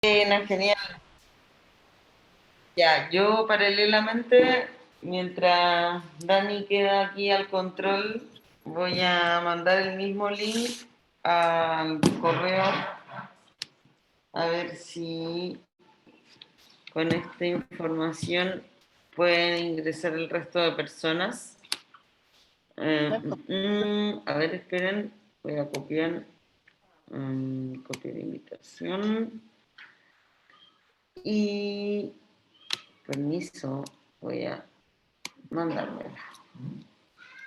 Buena, genial. Ya, yo paralelamente, mientras Dani queda aquí al control, voy a mandar el mismo link al correo a ver si con esta información pueden ingresar el resto de personas. A ver, esperen, voy a copiar, copia de invitación y permiso, voy a mandármela.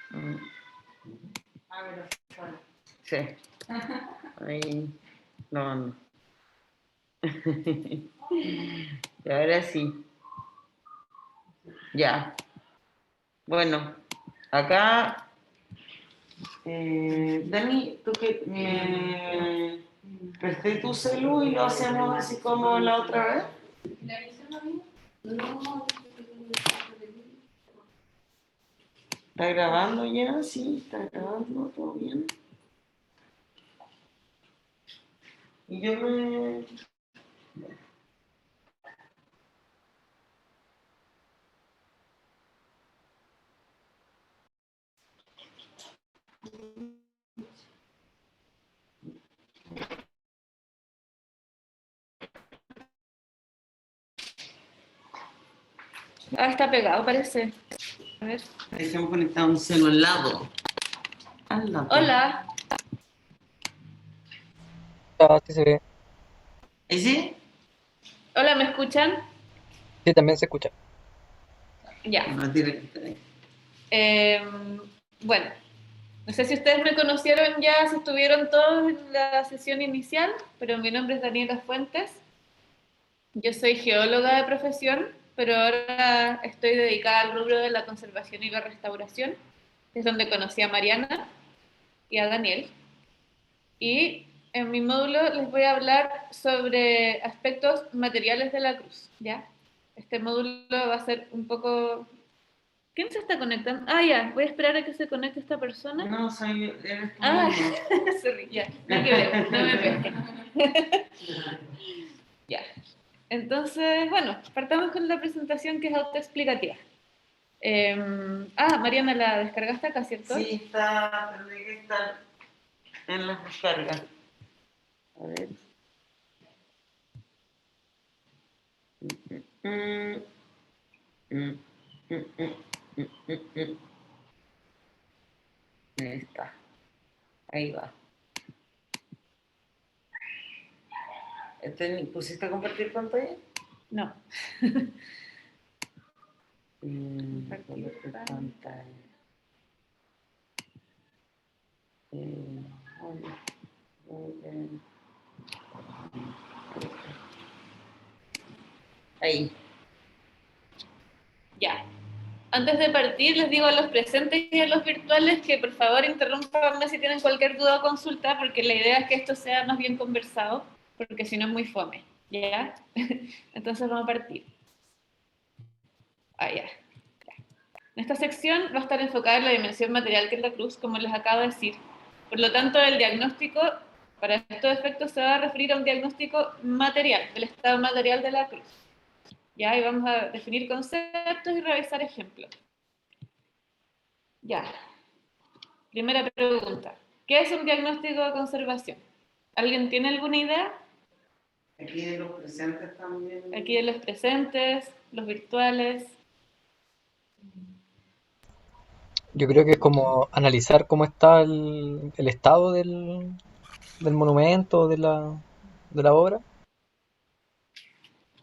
Mm, Sí, ahí lo mando. Y ahora sí, ya. Bueno, acá, Dani, tú que me presté tu celu y lo hacemos así como la otra vez. ¿Está grabando ya? Sí, está grabando, todo bien. Y yo me... Ah, está pegado, parece. A ver. Dejemos conectar un celu al lado. Al lado. Hola. Ah, sí se ve. ¿Ese? Hola, ¿me escuchan? Sí, también se escucha. Ya. No, tiene que estar ahí. Bueno, no sé si ustedes me conocieron ya, si estuvieron todos en la sesión inicial, pero mi nombre es Daniela Fuentes. Yo soy geóloga de profesión, pero ahora estoy dedicada al rubro de la conservación y la restauración, que es donde conocí a Mariana y a Daniel. Y en mi módulo les voy a hablar sobre aspectos materiales de la cruz, ¿ya? Este módulo va a ser un poco... ¿Quién se está conectando? Ah, ya, voy a esperar a que se conecte esta persona. No, soy, eres tú Ah, mismo. sorry, ya, nada que ver, no me pesquen. Ya. Entonces, bueno, partamos con la presentación que es autoexplicativa. Mariana, la descargaste acá, ¿cierto? Sí, está, tendría que estar en las descargas. A ver. Mm, mm, mm, mm, mm, mm. Ahí está. Ahí va. ¿Pusiste a compartir pantalla? No. Compartir pantalla. Bueno, muy bien. Ahí. Ya. Antes de partir, les digo a los presentes y a los virtuales que por favor interrumpanme si tienen cualquier duda o consulta, porque la idea es que esto sea más bien conversado, porque si no es muy fome, ¿ya? Entonces vamos a partir. Ya. Esta sección va a estar enfocada en la dimensión material que es la cruz, como les acabo de decir. Por lo tanto, el diagnóstico, para estos efectos, se va a referir a un diagnóstico material, del estado material de la cruz. ¿Ya? Y vamos a definir conceptos y revisar ejemplos. Ya. Primera pregunta. ¿Qué es un diagnóstico de conservación? ¿Alguien tiene alguna idea? Aquí de los presentes también. Aquí de los presentes, los virtuales. Yo creo que es como analizar cómo está el estado del monumento, de la obra.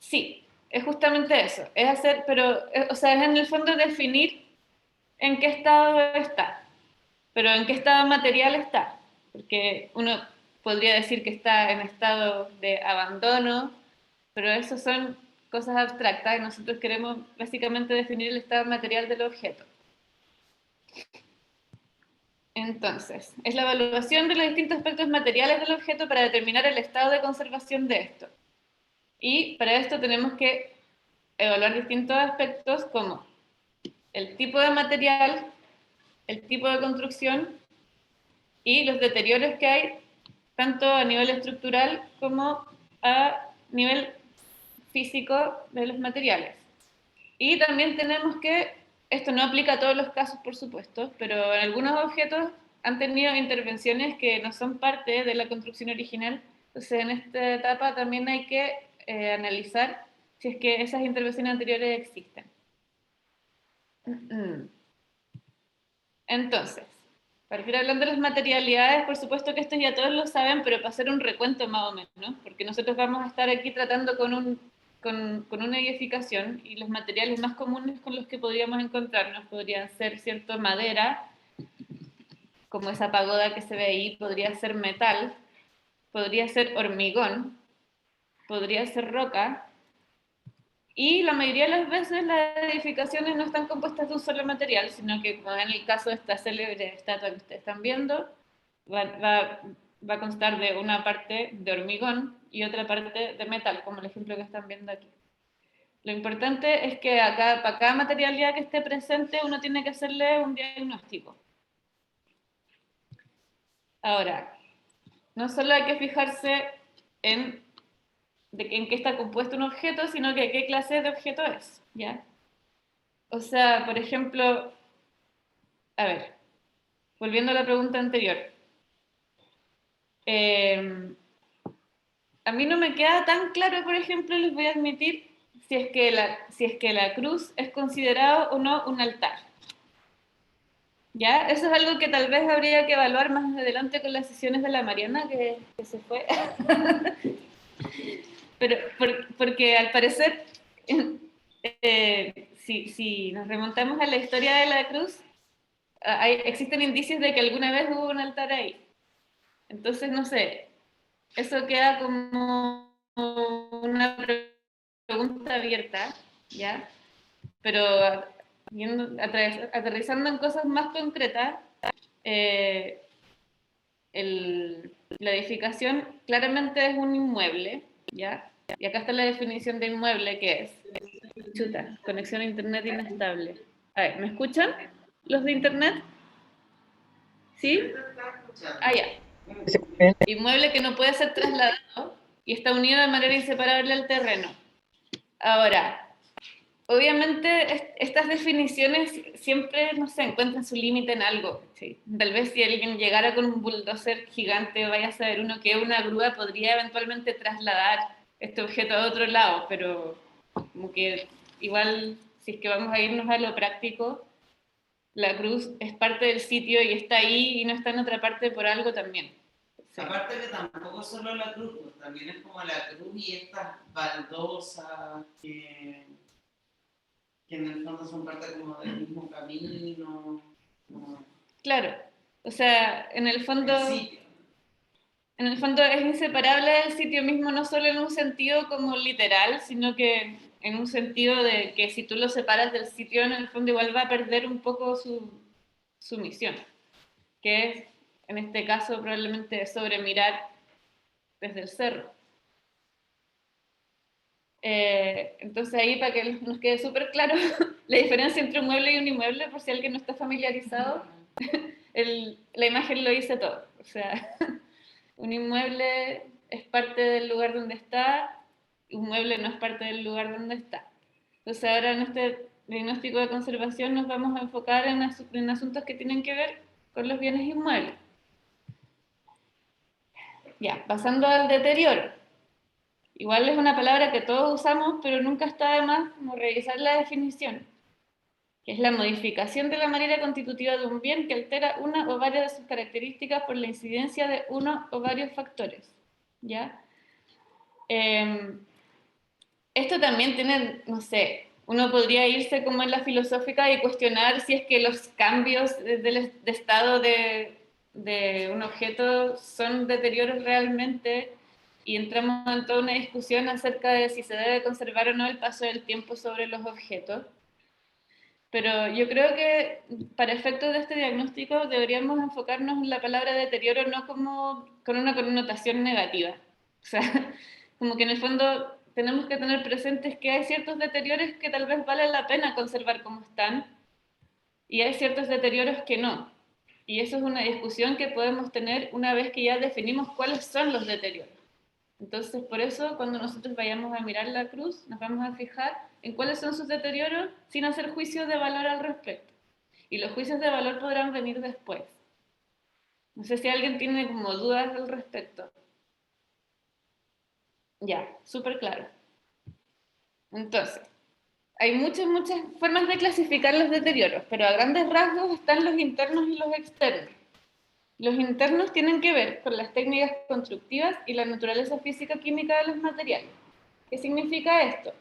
Sí, es justamente eso. Es hacer, pero, o sea, es en el fondo definir en qué estado está, pero en qué estado material está. Porque uno podría decir que está en estado de abandono, pero eso son cosas abstractas y nosotros queremos básicamente definir el estado material del objeto. Entonces, es la evaluación de los distintos aspectos materiales del objeto para determinar el estado de conservación de esto. Y para esto tenemos que evaluar distintos aspectos como el tipo de material, el tipo de construcción y los deterioros que hay tanto a nivel estructural como a nivel físico de los materiales. Y también tenemos que, esto no aplica a todos los casos, por supuesto, pero en algunos objetos han tenido intervenciones que no son parte de la construcción original. Entonces, en esta etapa también hay que analizar si es que esas intervenciones anteriores existen. Entonces, para ir hablando de las materialidades, por supuesto que esto ya todos lo saben, pero para hacer un recuento más o menos, ¿no? Porque nosotros vamos a estar aquí tratando con una edificación y los materiales más comunes con los que podríamos encontrarnos podrían ser, ¿cierto?, madera, como esa pagoda que se ve ahí, podría ser metal, podría ser hormigón, podría ser roca, y la mayoría de las veces las edificaciones no están compuestas de un solo material, sino que, como en el caso de esta célebre estatua que ustedes están viendo, va a constar de una parte de hormigón y otra parte de metal, como el ejemplo que están viendo aquí. Lo importante es que para cada materialidad que esté presente uno tiene que hacerle un diagnóstico. Ahora, no solo hay que fijarse en qué está compuesto un objeto, sino que qué clase de objeto es, ¿ya? O sea, por ejemplo, a ver, volviendo a la pregunta anterior, eh, a mí no me queda tan claro, por ejemplo, les voy a admitir, si es que la cruz es considerado o no un altar. ¿Ya? Eso es algo que tal vez habría que evaluar más adelante con las sesiones de la Mariana, que se fue. Pero porque al parecer, si nos remontamos a la historia de la cruz, existen indicios de que alguna vez hubo un altar ahí. Entonces, no sé, eso queda como una pregunta abierta, ¿ya? Pero aterrizando en cosas más concretas, eh, la edificación claramente es un inmueble, ¿ya? Y acá está la definición de inmueble, que es, chuta, conexión a internet inestable. A ver, ¿me escuchan los de internet? ¿Sí? Ah, ya. Inmueble que no puede ser trasladado y está unido de manera inseparable al terreno. Ahora, obviamente estas definiciones siempre, no sé, encuentran su límite en algo. ¿Sí? Tal vez si alguien llegara con un bulldozer gigante, vaya a saber uno que una grúa podría eventualmente trasladar este objeto a otro lado, pero como que igual, si es que vamos a irnos a lo práctico, la cruz es parte del sitio y está ahí y no está en otra parte por algo también. Sí. Aparte que tampoco solo la cruz, pues también es como la cruz y estas baldosas que en el fondo son parte como del mismo camino. Como Claro, o sea, en el fondo es inseparable del sitio mismo, no solo en un sentido como literal, sino que en un sentido de que si tú lo separas del sitio, en el fondo igual va a perder un poco su misión, que es, en este caso, probablemente sobremirar desde el cerro. Entonces ahí, para que nos quede súper claro la diferencia entre un mueble y un inmueble, por si alguien no está familiarizado, la imagen lo dice todo. O sea, un inmueble es parte del lugar donde está, un mueble no es parte del lugar donde está. Entonces ahora en este diagnóstico de conservación nos vamos a enfocar en asuntos que tienen que ver con los bienes inmuebles. Ya, pasando al deterioro. Igual es una palabra que todos usamos, pero nunca está de más como revisar la definición, que es la modificación de la manera constitutiva de un bien que altera una o varias de sus características por la incidencia de uno o varios factores. ¿Ya? Esto también tiene, no sé, uno podría irse como en la filosófica y cuestionar si es que los cambios de estado de un objeto son deterioros realmente, y entramos en toda una discusión acerca de si se debe conservar o no el paso del tiempo sobre los objetos. Pero yo creo que para efectos de este diagnóstico deberíamos enfocarnos en la palabra deterioro no como con una connotación negativa. O sea, como que en el fondo tenemos que tener presentes que hay ciertos deterioros que tal vez vale la pena conservar como están y hay ciertos deterioros que no. Y eso es una discusión que podemos tener una vez que ya definimos cuáles son los deterioros. Entonces, por eso, cuando nosotros vayamos a mirar la cruz, nos vamos a fijar en cuáles son sus deterioros sin hacer juicios de valor al respecto. Y los juicios de valor podrán venir después. No sé si alguien tiene como dudas al respecto. Ya, súper claro. Entonces, hay muchas formas de clasificar los deterioros, pero a grandes rasgos están los internos y los externos. Los internos tienen que ver con las técnicas constructivas y la naturaleza física-química de los materiales. ¿Qué significa esto?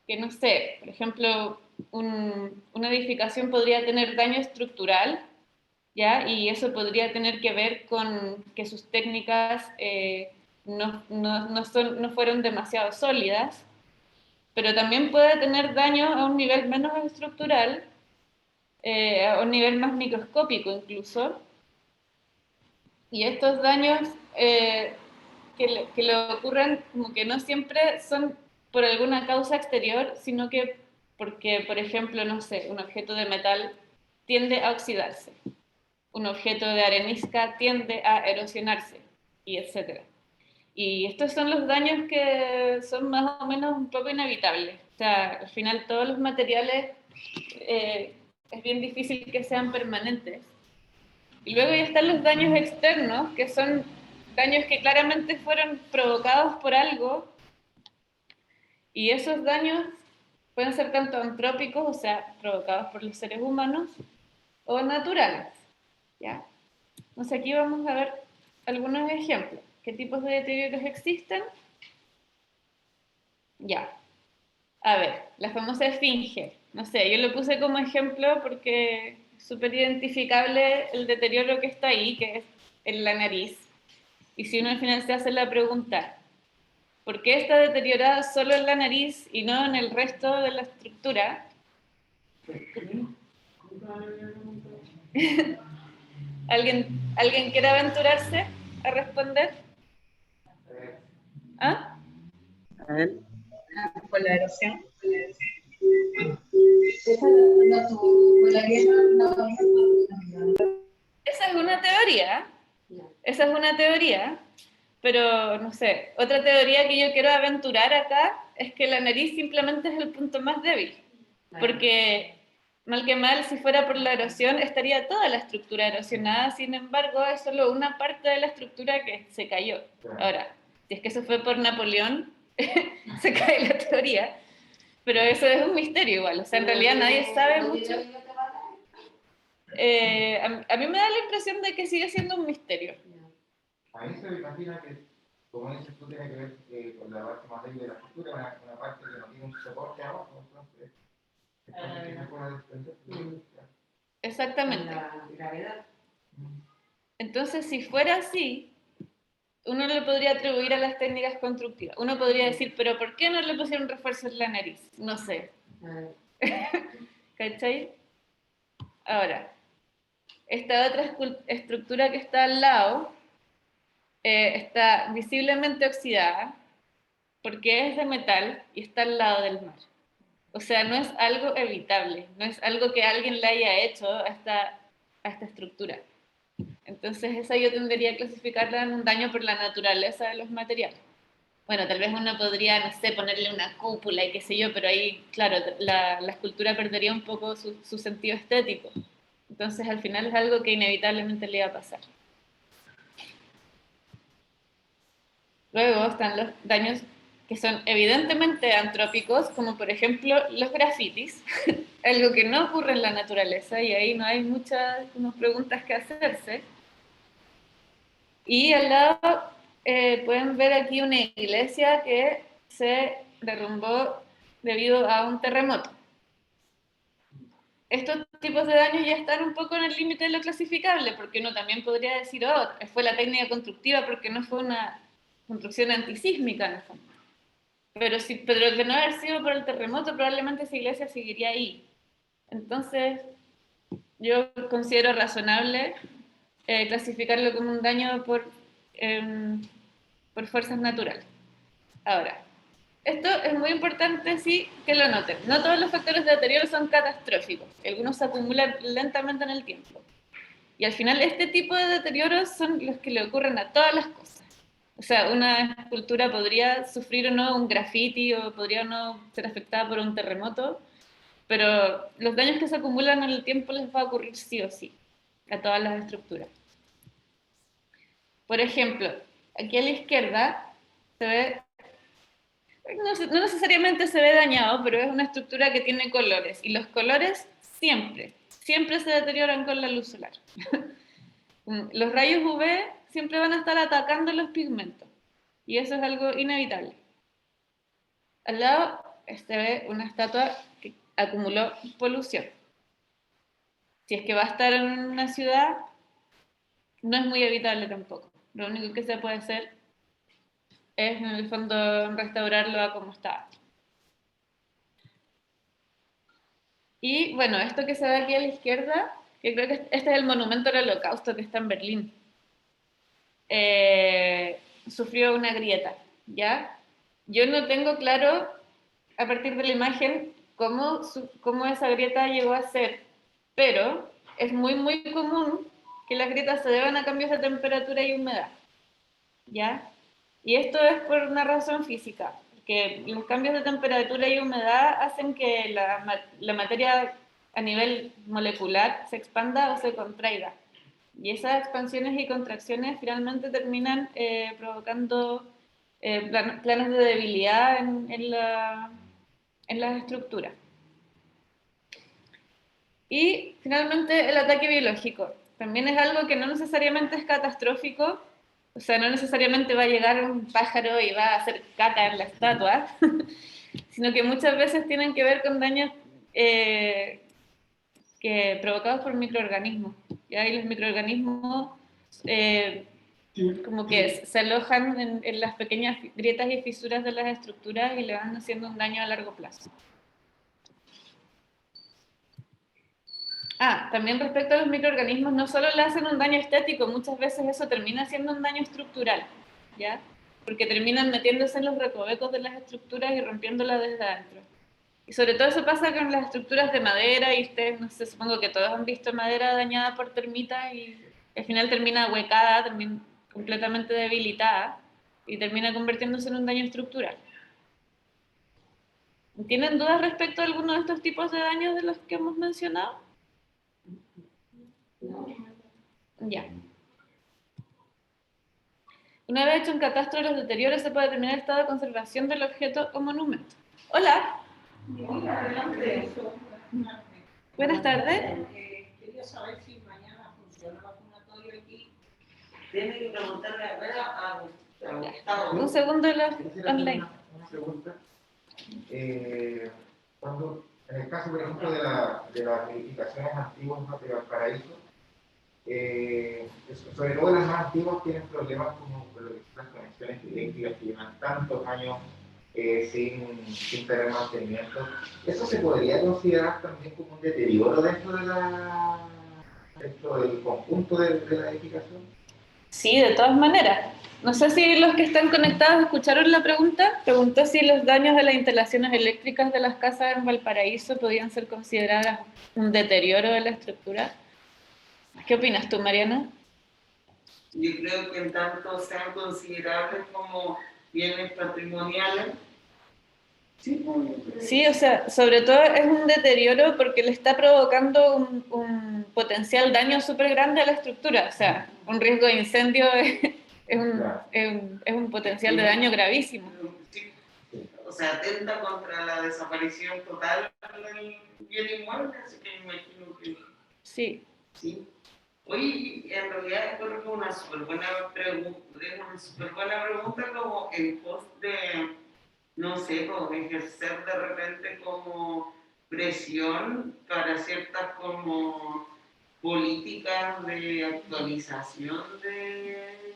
Que no sé, por ejemplo, una edificación podría tener daño estructural, ¿ya? Y eso podría tener que ver con que sus técnicas no fueron demasiado sólidas, pero también puede tener daño a un nivel menos estructural, a un nivel más microscópico incluso, y estos daños que le ocurren como que no siempre son por alguna causa exterior, sino que porque, por ejemplo, no sé, un objeto de metal tiende a oxidarse, un objeto de arenisca tiende a erosionarse, y etcétera. Y estos son los daños que son más o menos un poco inevitables. O sea, al final todos los materiales es bien difícil que sean permanentes. Y luego ya están los daños externos, que son daños que claramente fueron provocados por algo, y esos daños pueden ser tanto antrópicos, o sea, provocados por los seres humanos, o naturales. ¿Ya? Entonces aquí vamos a ver algunos ejemplos. ¿Qué tipos de deterioros existen? Ya. A ver, la famosa esfinge. No sé, yo lo puse como ejemplo porque es súper identificable el deterioro que está ahí, que es en la nariz. Y si uno al final se hace la pregunta, ¿por qué está deteriorada solo en la nariz y no en el resto de la estructura? ¿Alguien quiere aventurarse a responder? ¿Ah? A ver, por la erosión. Esa es una teoría, esa es una teoría, pero no sé, otra teoría que yo quiero aventurar acá es que la nariz simplemente es el punto más débil, porque mal que mal, si fuera por la erosión, estaría toda la estructura erosionada, sin embargo, es solo una parte de la estructura que se cayó. Ahora, si es que eso fue por Napoleón, se cae la teoría, pero eso es un misterio igual, o sea, en realidad nadie sabe mucho. A mí me da la impresión de que sigue siendo un misterio. A mí se me imagina que, como dices tú, tiene que ver con la parte más débil de la estructura, una parte que no tiene un soporte abajo, entonces que se puede desprender. Exactamente. La gravedad. Entonces, si fuera así, uno le podría atribuir a las técnicas constructivas. Uno podría decir, pero ¿por qué no le pusieron refuerzo en la nariz? No sé. ¿Cachai? Ahora, esta otra estructura que está al lado está visiblemente oxidada porque es de metal y está al lado del mar. O sea, no es algo evitable, no es algo que alguien le haya hecho a esta estructura. Entonces, esa yo tendría a clasificarla en un daño por la naturaleza de los materiales. Bueno, tal vez uno podría, no sé, ponerle una cúpula y qué sé yo, pero ahí, claro, la escultura perdería un poco su sentido estético. Entonces, al final es algo que inevitablemente le iba a pasar. Luego están los daños que son evidentemente antrópicos, como por ejemplo los grafitis, algo que no ocurre en la naturaleza y ahí no hay muchas preguntas que hacerse. Y al lado pueden ver aquí una iglesia que se derrumbó debido a un terremoto. Estos tipos de daños ya están un poco en el límite de lo clasificable, porque uno también podría decir, oh, fue la técnica constructiva porque no fue una construcción antisísmica en el fondo. Pero de no haber sido por el terremoto, probablemente esa iglesia seguiría ahí. Entonces, yo considero razonable clasificarlo como un daño por fuerzas naturales. Ahora, esto es muy importante, sí, que lo noten. No todos los factores de deterioro son catastróficos. Algunos se acumulan lentamente en el tiempo. Y al final, este tipo de deterioros son los que le ocurren a todas las cosas. O sea, una escultura podría sufrir o no un graffiti o podría o no ser afectada por un terremoto, pero los daños que se acumulan en el tiempo les va a ocurrir sí o sí a todas las estructuras. Por ejemplo, aquí a la izquierda se ve, no necesariamente se ve dañado, pero es una estructura que tiene colores y los colores siempre se deterioran con la luz solar. Los rayos UV siempre van a estar atacando los pigmentos y eso es algo inevitable. Al lado se ve una estatua que acumuló polución. Si es que va a estar en una ciudad, no es muy evitable tampoco. Lo único que se puede hacer es, en el fondo, restaurarlo a como estaba. Y bueno, esto que se ve aquí a la izquierda, que creo que este es el monumento al Holocausto que está en Berlín. Sufrió una grieta, ¿ya? Yo no tengo claro, a partir de la imagen, cómo esa grieta llegó a ser, pero es muy común que las grietas se deban a cambios de temperatura y humedad, ¿ya? Y esto es por una razón física, que los cambios de temperatura y humedad hacen que la materia a nivel molecular se expanda o se contraiga. Y esas expansiones y contracciones finalmente terminan provocando planos de debilidad en las estructuras. Y finalmente el ataque biológico. También es algo que no necesariamente es catastrófico, o sea, no necesariamente va a llegar un pájaro y va a hacer caca en la estatua, sino que muchas veces tienen que ver con daños provocados por microorganismos. ¿Ya? Y los microorganismos como que se alojan en las pequeñas grietas y fisuras de las estructuras y le van haciendo un daño a largo plazo. También respecto a los microorganismos, no solo le hacen un daño estético, muchas veces eso termina siendo un daño estructural, ¿ya? Porque terminan metiéndose en los recovecos de las estructuras y rompiéndolas desde adentro. Y sobre todo eso pasa con las estructuras de madera, y ustedes, no sé, supongo que todos han visto madera dañada por termitas y al final termina huecada, termina completamente debilitada y termina convirtiéndose en un daño estructural. ¿Tienen dudas respecto a alguno de estos tipos de daños de los que hemos mencionado? Ya. Una vez hecho un catastro de los deterioros, se puede determinar el estado de conservación del objeto o monumento. Hola. Adelante. Buenas tardes. Quería saber si mañana funciona el vacunatorio aquí. Tiene que preguntarle a Gustavo. Un segundo online. Una pregunta. Cuando, en el caso, por ejemplo, de las edificaciones antiguas de Valparaíso, sobre todo las más antiguas tienen problemas como las conexiones eléctricas que llevan tantos años sin tener mantenimiento. ¿Eso se podría considerar también como un deterioro dentro del conjunto de la edificación? Sí, de todas maneras. No sé si los que están conectados escucharon la pregunta. Preguntó si los daños de las instalaciones eléctricas de las casas en Valparaíso podían ser consideradas un deterioro de la estructura. ¿Qué opinas tú, Mariana? Yo creo que en tanto sean considerables como bienes patrimoniales. Sí, o sea, sobre todo es un deterioro porque le está provocando un potencial daño súper grande a la estructura. O sea, un riesgo de incendio es un potencial de daño gravísimo. O sea, atenta contra la desaparición total del bien inmueble, así que me imagino que sí. Sí. Oye, en realidad esto es una súper buena pregunta, como en pos de, no sé, como ejercer de repente como presión para ciertas como políticas de actualización de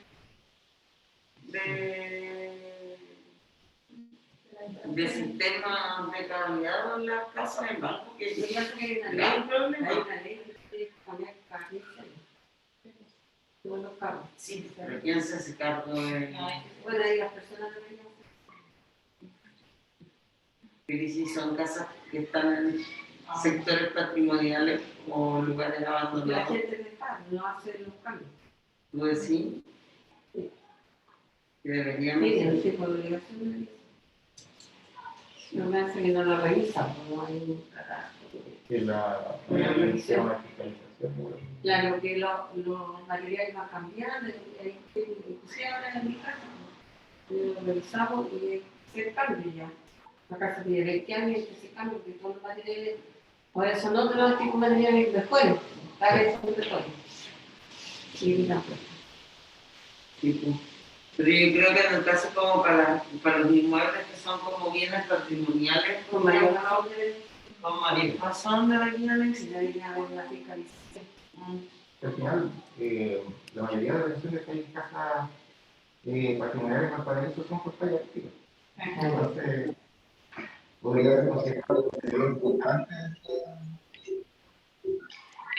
sistemas de calidad en las casas en banco, que es un gran problema. Sí, pero ¿quién se hace cargo de...? Bueno, ahí las personas deberían hacer. Pero si son casas que están en sectores patrimoniales o lugares La abandonados. gente de paz no hace los cambios. ¿Tú decís? Sí. que deberíamos Sí, hacer. no sé por obligación. No me hace que no lo revisa, no hay un trabajo. Que la Una revisión. una fiscalización. Bueno. Claro que los materiales van cambiando, inclusive ahora en mi casa, lo revisamos y se cambia ya. La casa tiene 20 años y se cambia, porque todos los materiales, ahora son otros tipos de materiales mejores, cada vez son mejores. Y la Sí, pues. Pero yo creo que en el caso como para los inmuebles que son como bienes patrimoniales, con como mayor ejemplo, razón de con mayor razón deberían si existir. debería haber una fiscalización. Al final, la mayoría de las pensiones que hay en casas patrimoniales más para eso son por falla activa. Entonces, podría ser considerado un importante.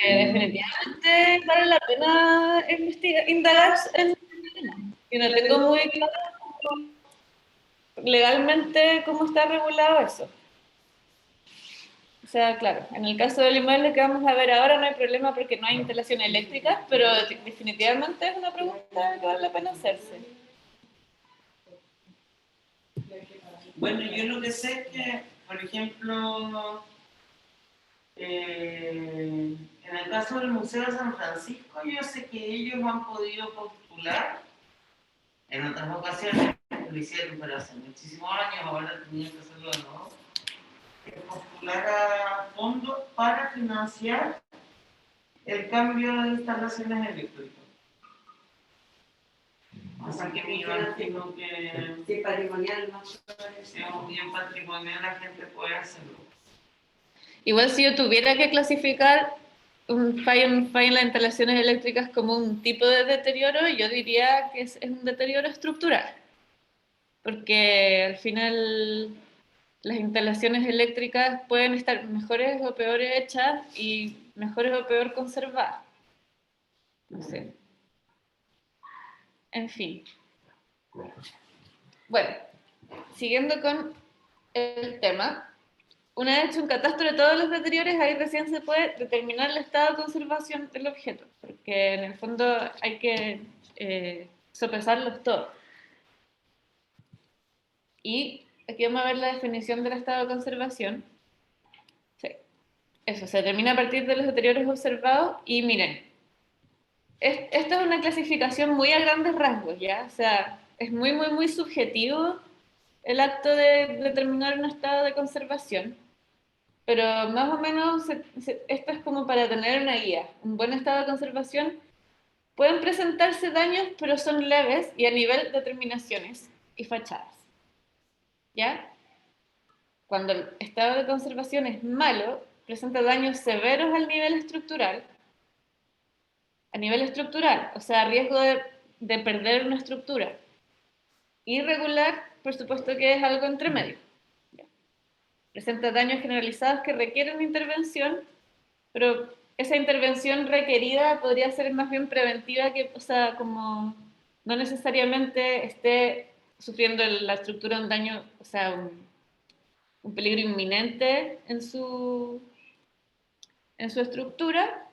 Definitivamente vale la pena indagar en este tema. Yo no tengo muy claro legalmente cómo está regulado eso. O sea, claro, en el caso del inmueble que vamos a ver ahora no hay problema porque no hay instalaciones eléctricas, pero definitivamente es una pregunta que vale la pena hacerse. Bueno, yo lo que sé es que, por ejemplo, en el caso del Museo de San Francisco, yo sé que ellos han podido postular en otras ocasiones, lo hicieron, pero hace muchísimos años, ahora tenían que hacerlo de nuevo, postular a fondos para financiar el cambio de instalaciones eléctricas. Así que me imagino que Sí, patrimonial, no. si es un bien patrimonial la gente puede hacerlo. Igual si yo tuviera que clasificar un fallo en las instalaciones eléctricas como un tipo de deterioro, yo diría que es un deterioro estructural, porque al final las instalaciones eléctricas pueden estar mejores o peores hechas y mejores o peor conservadas. No sé. En fin. Bueno, siguiendo con el tema. Una vez hecho un catastro de todos los deterioros, ahí recién se puede determinar el estado de conservación del objeto, porque en el fondo hay que sopesarlos todos. Y aquí vamos a ver la definición del estado de conservación. Sí. Eso, se determina a partir de los deterioros observados y miren, esto es una clasificación muy a grandes rasgos, ¿ya? O sea, es muy subjetivo el acto de determinar un estado de conservación. Pero más o menos esto es como para tener una guía. Un buen estado de conservación. Pueden presentarse daños, pero son leves y a nivel de terminaciones y fachadas. ¿Ya? Cuando el estado de conservación es malo, presenta daños severos al nivel estructural. A nivel estructural, o sea, riesgo de perder una estructura. Irregular, por supuesto que es algo entre medio. ¿Ya? Presenta daños generalizados que requieren intervención, pero esa intervención requerida podría ser más bien preventiva que, o sea, como no necesariamente esté sufriendo la estructura un daño, o sea, un peligro inminente en su estructura,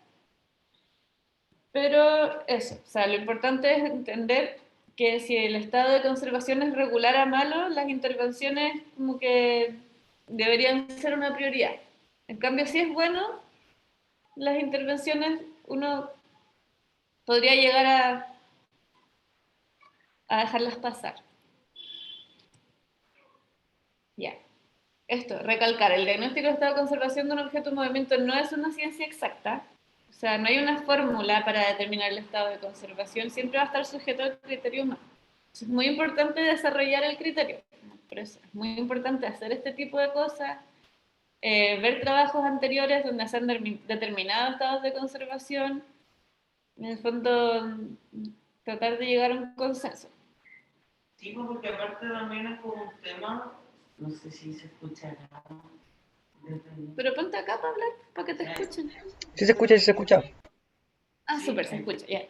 pero eso, o sea, lo importante es entender que si el estado de conservación es regular a malo, las intervenciones como que deberían ser una prioridad. En cambio, si es bueno, las intervenciones uno podría llegar a dejarlas pasar. Ya. Esto, recalcar, el diagnóstico de estado de conservación de un objeto en movimiento no es una ciencia exacta. O sea, no hay una fórmula para determinar el estado de conservación, siempre va a estar sujeto al criterio humano. Es muy importante desarrollar el criterio. Por eso es muy importante hacer este tipo de cosas, ver trabajos anteriores donde se han determinado estados de conservación, en el fondo tratar de llegar a un consenso. Sí, pues, porque aparte también es como un tema, no sé si se escucha nada. Pero ponte acá para hablar, para que te escuchen. Sí se escucha, sí se escucha. Ah, súper, se escucha, ya.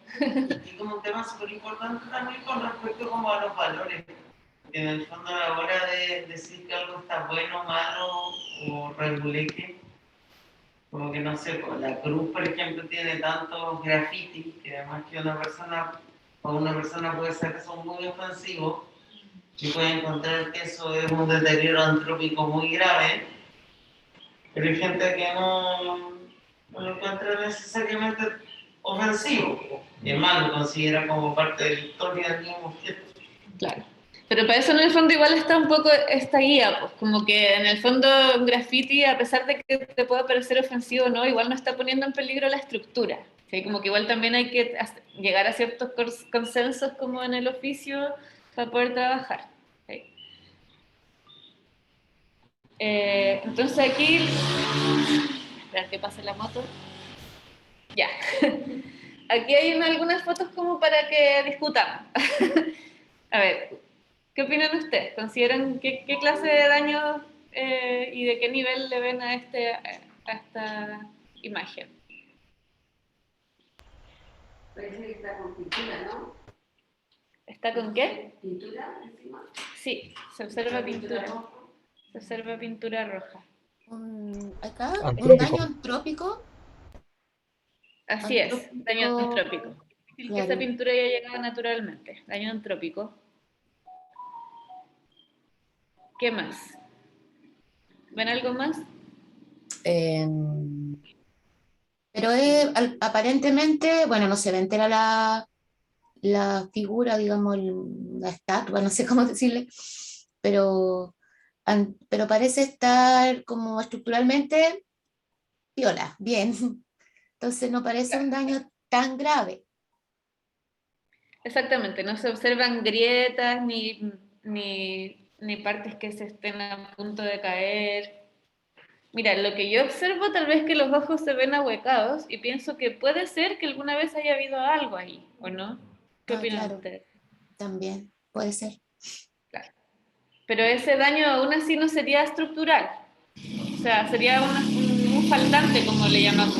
Y como un tema súper importante también con respecto como a los valores. En el fondo a la hora de decir que algo está bueno, malo o reguleque, como que no sé, pues, la cruz por ejemplo tiene tantos grafitis que además que una persona para una persona puede ser que son muy ofensivos y puede encontrar que eso es un deterioro antrópico muy grave, pero hay gente que no lo encuentra necesariamente ofensivo, y es más, lo considera como parte de la historia del mismo objeto. Claro. Pero para eso en el fondo igual está un poco esta guía, pues como que en el fondo un graffiti, a pesar de que te pueda parecer ofensivo o no, igual no está poniendo en peligro la estructura. ¿Sí? Como que igual también hay que llegar a ciertos consensos como en el oficio para poder trabajar. ¿Sí? Entonces aquí, esperar que pase la moto. Ya. Aquí hay algunas fotos como para que discutamos. A ver, ¿qué opinan ustedes? ¿Consideran qué clase de daño y de qué nivel le ven a esta imagen? Parece que está con pintura, ¿no? ¿Está con qué? Pintura encima. Sí, se observa pintura. Se observa pintura roja. Acá, un Antrópico. daño antrópico. Así es, daño antrópico. Difícil que esa Claro. pintura haya llegado naturalmente. Daño antrópico. ¿Qué más? ¿Ven algo más? Pero aparentemente, bueno, no se ve entera la figura, digamos, la estatua, no sé cómo decirle, pero, pero parece estar como estructuralmente piola, bien. Entonces no parece un daño tan grave. Exactamente, no se observan grietas ni partes que se estén a punto de caer. Mira, lo que yo observo tal vez que los ojos se ven ahuecados y pienso que puede ser que alguna vez haya habido algo ahí, ¿o no? ¿Qué opinan Claro, ustedes? también puede ser. Claro. Pero ese daño aún así no sería estructural, o sea, sería un faltante, como le llamamos.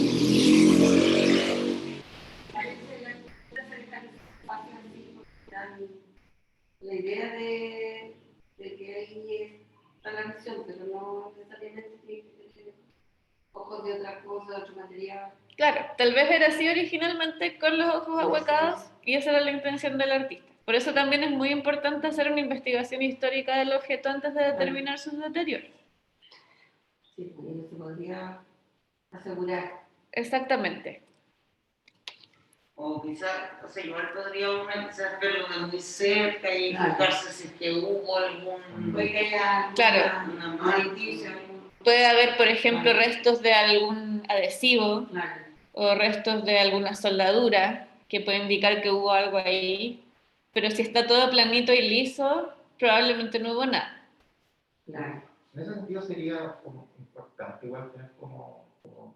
La idea de que ahí está la acción, pero no necesariamente tiene que tener ojos de otra cosa, de otro material. Claro, tal vez era así originalmente con los ojos ahuecados y esa era la intención del artista. Por eso también es muy importante hacer una investigación histórica del objeto antes de determinar sus deterioros. Sí, porque no se podría asegurar. Exactamente. O quizás, o sea, igual podría uno quizás verlo de muy cerca y Claro. fijarse si es que hubo algún... Puede que haya Claro. una indicio, Puede haber, por ejemplo, restos de algún adhesivo claro. o restos de alguna soldadura que puede indicar que hubo algo ahí, pero si está todo planito y liso, probablemente no hubo nada. Claro. En ese sentido sería como importante igual tener como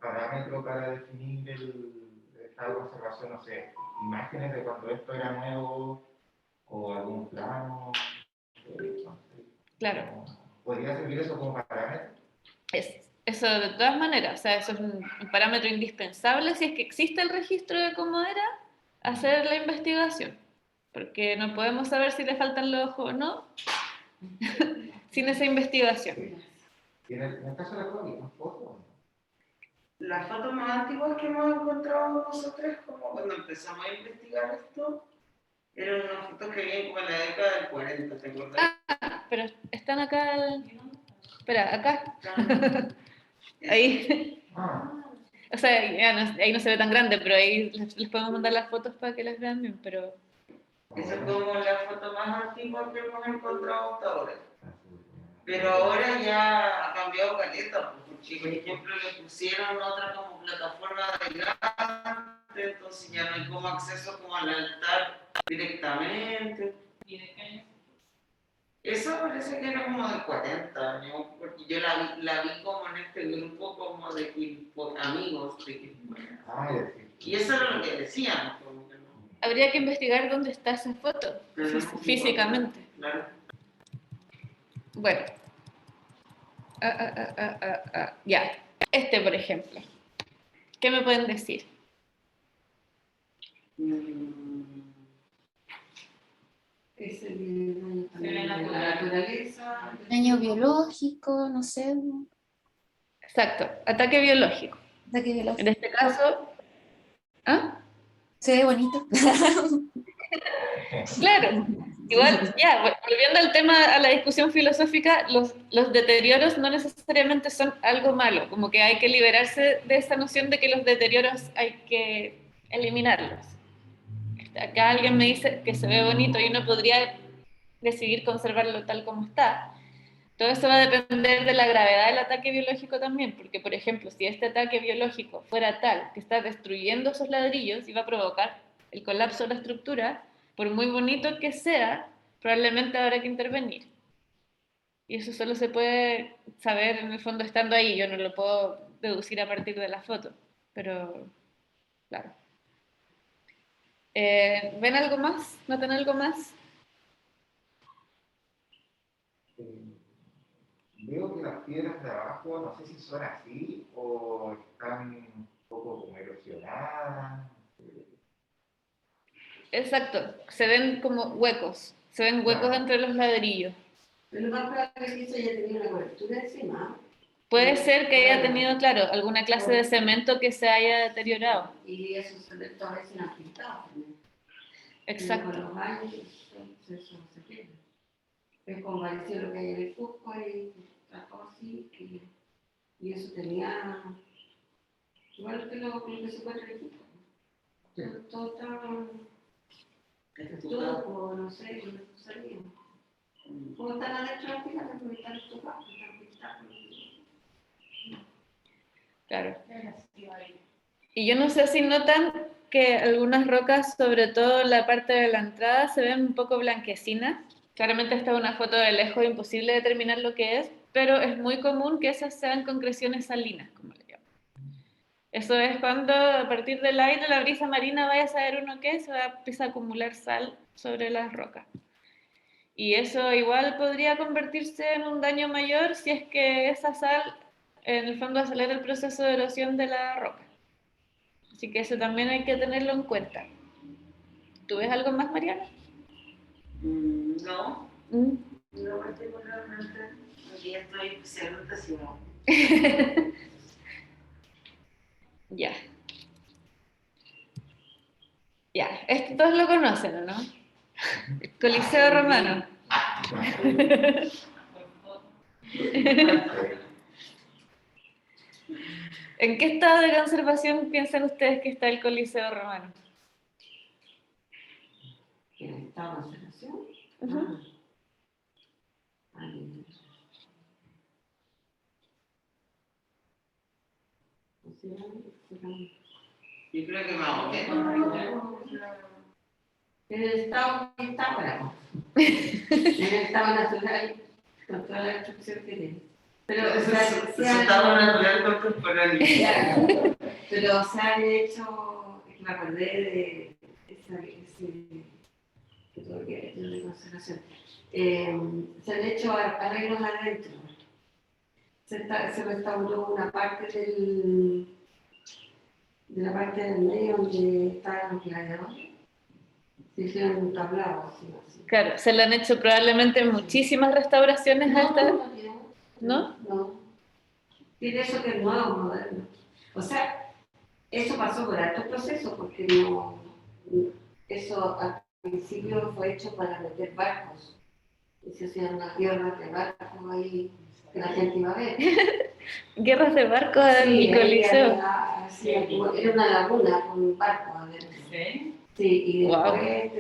parámetro para definir el estado de conservación, no sé, imágenes de cuando esto era nuevo o algún plano, no sé, Claro. ¿podría servir eso como parámetro? Eso de todas maneras, o sea, eso es un parámetro indispensable si es que existe el registro de cómo era, hacer la investigación, porque no podemos saber si le faltan los ojos o no sin esa investigación. Y en el caso de la COVID, ¿no? ¿Fotos? Las fotos más antiguas que hemos encontrado nosotros, como cuando empezamos a investigar esto, eran unas fotos que vienen como en la década del 40, ¿te acuerdas? Pero están acá, espera, acá, ahí, Ah, o sea, ya ahí no se ve tan grande, pero ahí les podemos mandar las fotos para que las vean bien, pero Esa es como la foto más antigua que hemos encontrado hasta ahora. Pero ahora ya ha cambiado caleta, porque por ejemplo le pusieron otra como plataforma de grande, entonces ya no hay como acceso como al altar directamente. Eso parece que era como de 40 años, porque yo la vi como en este grupo como de amigos de Quilpué. Y eso era lo que decían, como que no. habría que investigar dónde está esa foto físicamente. Claro. Bueno, ya, este por ejemplo, ¿qué me pueden decir? Es el daño también de la naturaleza. Daño biológico, no sé. Exacto, ataque biológico. Ataque En biológico. este caso, ¿ah? Se ve bonito. Claro, igual, ya, volviendo al tema, a la discusión filosófica, los deterioros no necesariamente son algo malo, como que hay que liberarse de esa noción de que los deterioros hay que eliminarlos. Acá alguien me dice que se ve bonito y uno podría decidir conservarlo tal como está. Todo eso va a depender de la gravedad del ataque biológico también, porque, por ejemplo, si este ataque biológico fuera tal que está destruyendo esos ladrillos y va a provocar el colapso de la estructura, por muy bonito que sea, probablemente habrá que intervenir. Y eso solo se puede saber en el fondo estando ahí, yo no lo puedo deducir a partir de la foto, pero claro. ¿Ven algo más? ¿Notan algo más? Veo que las piedras de abajo, no sé si son así o están un poco como erosionadas. Exacto, se ven como huecos, se ven huecos Claro. entre los ladrillos. Pero lo más probable es que eso haya tenido una cobertura encima. Puede ser que haya tenido, claro, alguna clase de cemento que se haya deteriorado. Y esos cementos a veces han pintado también. Exacto. Con los años, eso se pierde. Es como pareció lo que hay en el Cusco y trató así, y eso tenía, igual que lo que se encuentra en el Cusco. Sí. Todo estaba, todo, no sé, no sabía. Como están adentro de la fila, porque están estupados, están pintados. Claro. Y yo no sé si notan que algunas rocas, sobre todo en la parte de la entrada, se ven un poco blanquecinas. Claramente esta es una foto de lejos, imposible determinar lo que es, pero es muy común que esas sean concreciones salinas, como le llaman. Eso es cuando a partir del aire, la brisa marina, vaya a saber uno qué, se va a empezar a acumular sal sobre las rocas. Y eso igual podría convertirse en un daño mayor si es que esa sal en el fondo acelera el proceso de erosión de la roca. Así que eso también hay que tenerlo en cuenta. ¿Tú ves algo más, Mariana? No, ¿Mm? no particularmente. Aquí estoy especialmente si no. Ya. Ya, esto todos lo conocen, ¿no? El Coliseo Romano. ¿En qué estado de conservación piensan ustedes que está el Coliseo Romano? ¿En estado de observación? Ujú. Yo creo que más o menos. En el estado que está ahora. En el estado natural, con toda la destrucción que tiene. Pero Eso estaba natural contemporáneo. pero se han hecho, es que me acordé de ese que tuve que ver de conservación. Se han hecho arreglos adentro. Se restauró una parte de la parte del medio donde estaban los gladiadores. Se hicieron un tablado así. Claro, se le han hecho probablemente muchísimas restauraciones a esta... ¿No? No. Tiene eso que es nuevo, moderno. O sea, eso pasó por alto proceso porque eso al principio fue hecho para meter barcos. Y se hacían unas guerras de barcos ahí que la gente iba a ver. Guerras de barcos en el Coliseo. Era una laguna con barcos adentro. ¿Sí? Sí, y Wow. después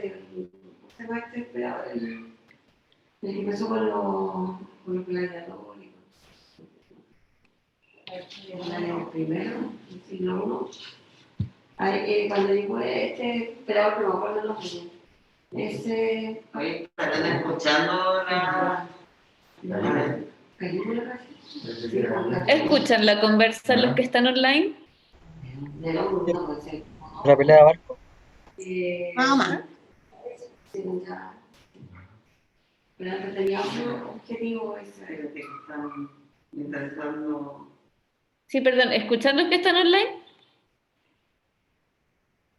se va a esperar el que empezó con los gladiadores. El año primero, el siglo I. Cuando llegó este emperador, no me acuerdo el nombre. Ese. Oye, ¿están escuchando la ¿Calígula casi? ¿Escuchan la conversa los que están online? De nombre, no puede ser. La pelea de barco. Mamá. Sí, ya. Pero antes tenía otro objetivo ese. que están intentando? Sí, perdón, ¿escuchan los que están online?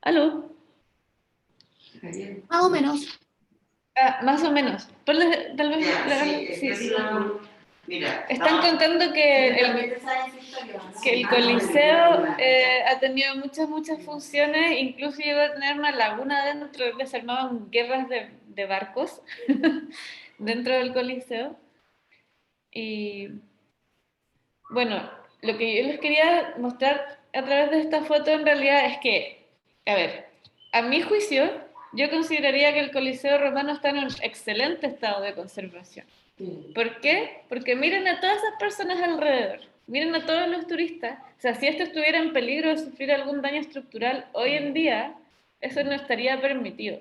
¿Aló? Más o menos. Ah, más o menos. Tal vez Ya, le sí, hagan- es sí. que Mira, Están no, contando que el Coliseo ha tenido muchas funciones, incluso llegó a tener una laguna dentro, donde se armaban guerras de barcos dentro del Coliseo. Y bueno, lo que yo les quería mostrar a través de esta foto en realidad es que, a ver, a mi juicio, yo consideraría que el Coliseo romano está en un excelente estado de conservación. ¿Por qué? Porque miren a todas esas personas alrededor, miren a todos los turistas. O sea, si esto estuviera en peligro de sufrir algún daño estructural, hoy en día eso no estaría permitido.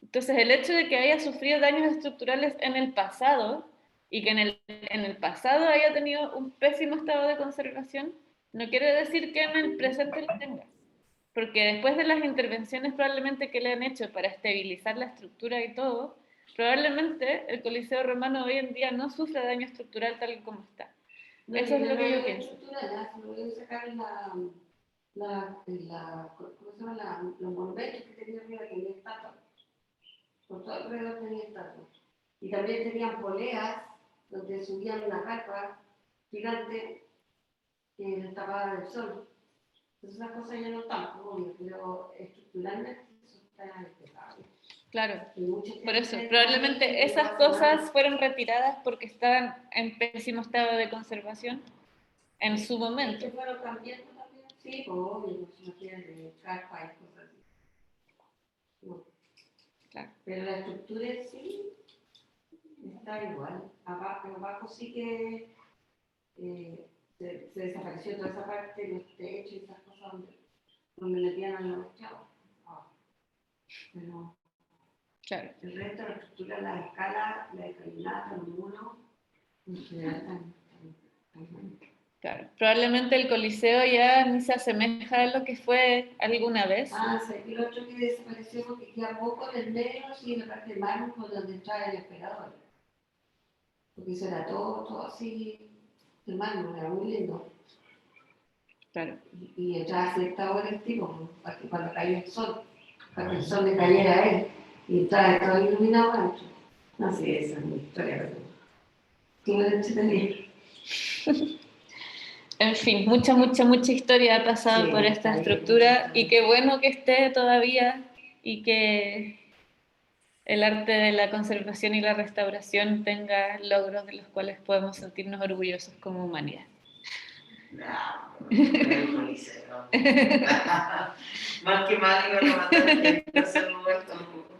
Entonces, el hecho de que haya sufrido daños estructurales en el pasado y que en el pasado haya tenido un pésimo estado de conservación, no quiere decir que en el presente lo tenga. Porque después de las intervenciones probablemente que le han hecho para estabilizar la estructura y todo, probablemente el Coliseo Romano hoy en día no sufre daño estructural tal y como está. Eso es lo que yo pienso. ¿Cómo se llama? Los monumentos que tenía arriba, tenía estatuas. Por todo alrededor tenía estatuas. Y también tenían poleas donde subían una carpa gigante que les tapaba del sol. Entonces esas cosas ya no están, obvio, pero estructuralmente eso está impecable. Claro, por eso, probablemente esas cosas fueron retiradas porque estaban en pésimo estado de conservación en su momento. ¿Que fueron cambiando también? Sí, obvio, pues no tienen de carpa y cosas así. No. Claro. Pero la estructura en sí está igual. Abajo sí que se desapareció toda esa parte, los techos y esas cosas donde metían a los chavos. Pero claro. el resto de la estructura, la escala, la escalinata, los muros, en general están. Claro, probablemente el Coliseo ya ni se asemeja a lo que fue alguna vez. Sí, el otro que desapareció porque queda poco del medio, sí, en la parte de mármol, por donde está el emperador. Porque eso era todo así, de mármol, era muy lindo. Claro. Y entraba a cierta hora el tipo, para que cuando caía el sol, para que el sol le cayera a él, y entraba todo iluminado adentro. No sé, esa es mi historia, pero tú me la entretenido. En fin, mucha historia ha pasado por esta estructura y qué bueno que esté todavía y que el arte de la conservación y la restauración tenga logros de los cuales podemos sentirnos orgullosos como humanidad. No, el Coliseo. Más que mal iban a matar gente a ese lugar tampoco.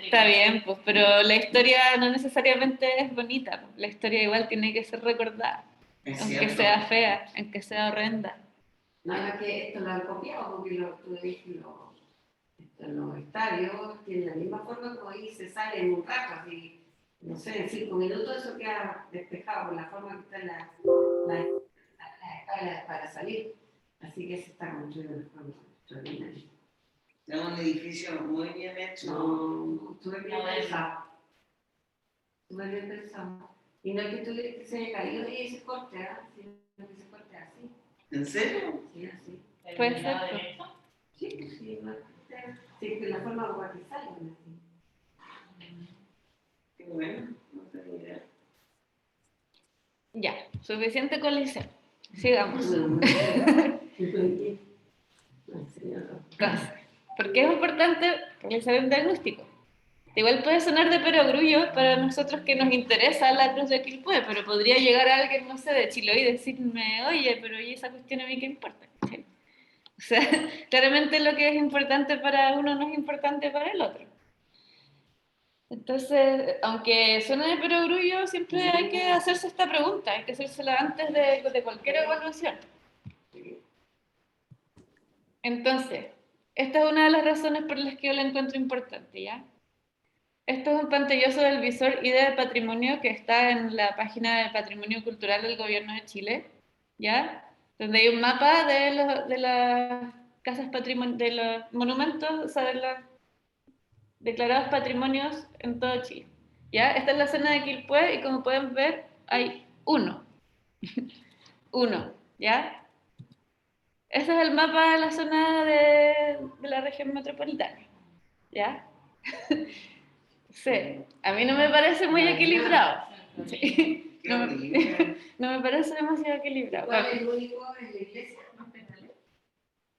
Está bien, pues, pero la historia no necesariamente es bonita. Pues. La historia igual tiene que ser recordada. Aunque sea fea, aunque sea horrenda. Nada que esto lo han copiado, porque los estadios tienen la misma forma como ahí se sale en un rato, así, no sé, en 5 minutos eso queda despejado por la forma que está la escala para salir. Así que se está construyendo de forma extraordinaria. Es un edificio muy bien hecho. No, estuve bien pensado. Estuve bien pensado. Y no es que se haya caído y se corte, sino que se corte así. ¿En serio? Sí, así. Puede ser. Sí, no, sí, que la forma como que sale así. Qué bueno, no tenía idea. Ya, suficiente Coliseo. Sigamos. Entonces, ¿por qué es importante realizar un diagnóstico? Igual puede sonar de perogrullo para nosotros que nos interesa la cruz de Quilpué, pero podría llegar a alguien, no sé, de Chiloé y decirme, oye, pero ¿y esa cuestión a mí qué importa? ¿Sí? O sea, claramente lo que es importante para uno no es importante para el otro. Entonces, aunque suene de perogrullo, siempre hay que hacerse esta pregunta, hay que hacérsela antes de cualquier evaluación. Entonces, esta es una de las razones por las que yo la encuentro importante, ¿ya? Esto es un pantallazo del visor ID de Patrimonio que está en la página de Patrimonio Cultural del Gobierno de Chile, ¿ya? Donde hay un mapa de las casas de los monumentos, o sea, de los declarados patrimonios en todo Chile, ¿ya? Esta es la zona de Quilpué y como pueden ver hay uno, ¿ya? Ese es el mapa de la zona de la región metropolitana, ¿ya? Sí, a mí no me parece muy equilibrado. Sí. Qué No, horrible. no me parece demasiado equilibrado. ¿Cuál Bueno, es el único en la iglesia?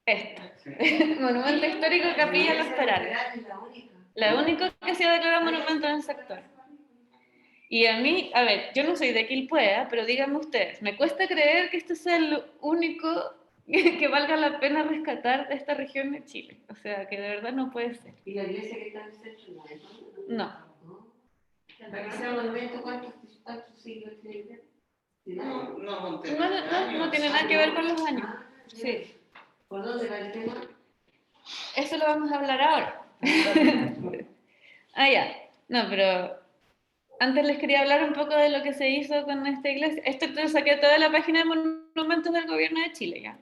esto. Sí. Monumento histórico Capilla Los Perales. Es la única. La única que se ha declarado monumento en el sector. Y a mí, a ver, yo no soy de Quilpué, pero díganme ustedes, me cuesta creer que este sea el único que valga la pena rescatar de esta región de Chile. O sea, que de verdad no puede ser. ¿Y la iglesia que está en el centro no es? No. Para que sea monumento, ¿cuántos siglos tiene? No, no, No, no tiene nada que ver con los años. Sí, ¿Por dónde va el tema? eso lo vamos a hablar ahora. Ah, ya. No, pero antes les quería hablar un poco de lo que se hizo con esta iglesia. Esto lo saqué de toda la página de monumentos del gobierno de Chile, ya.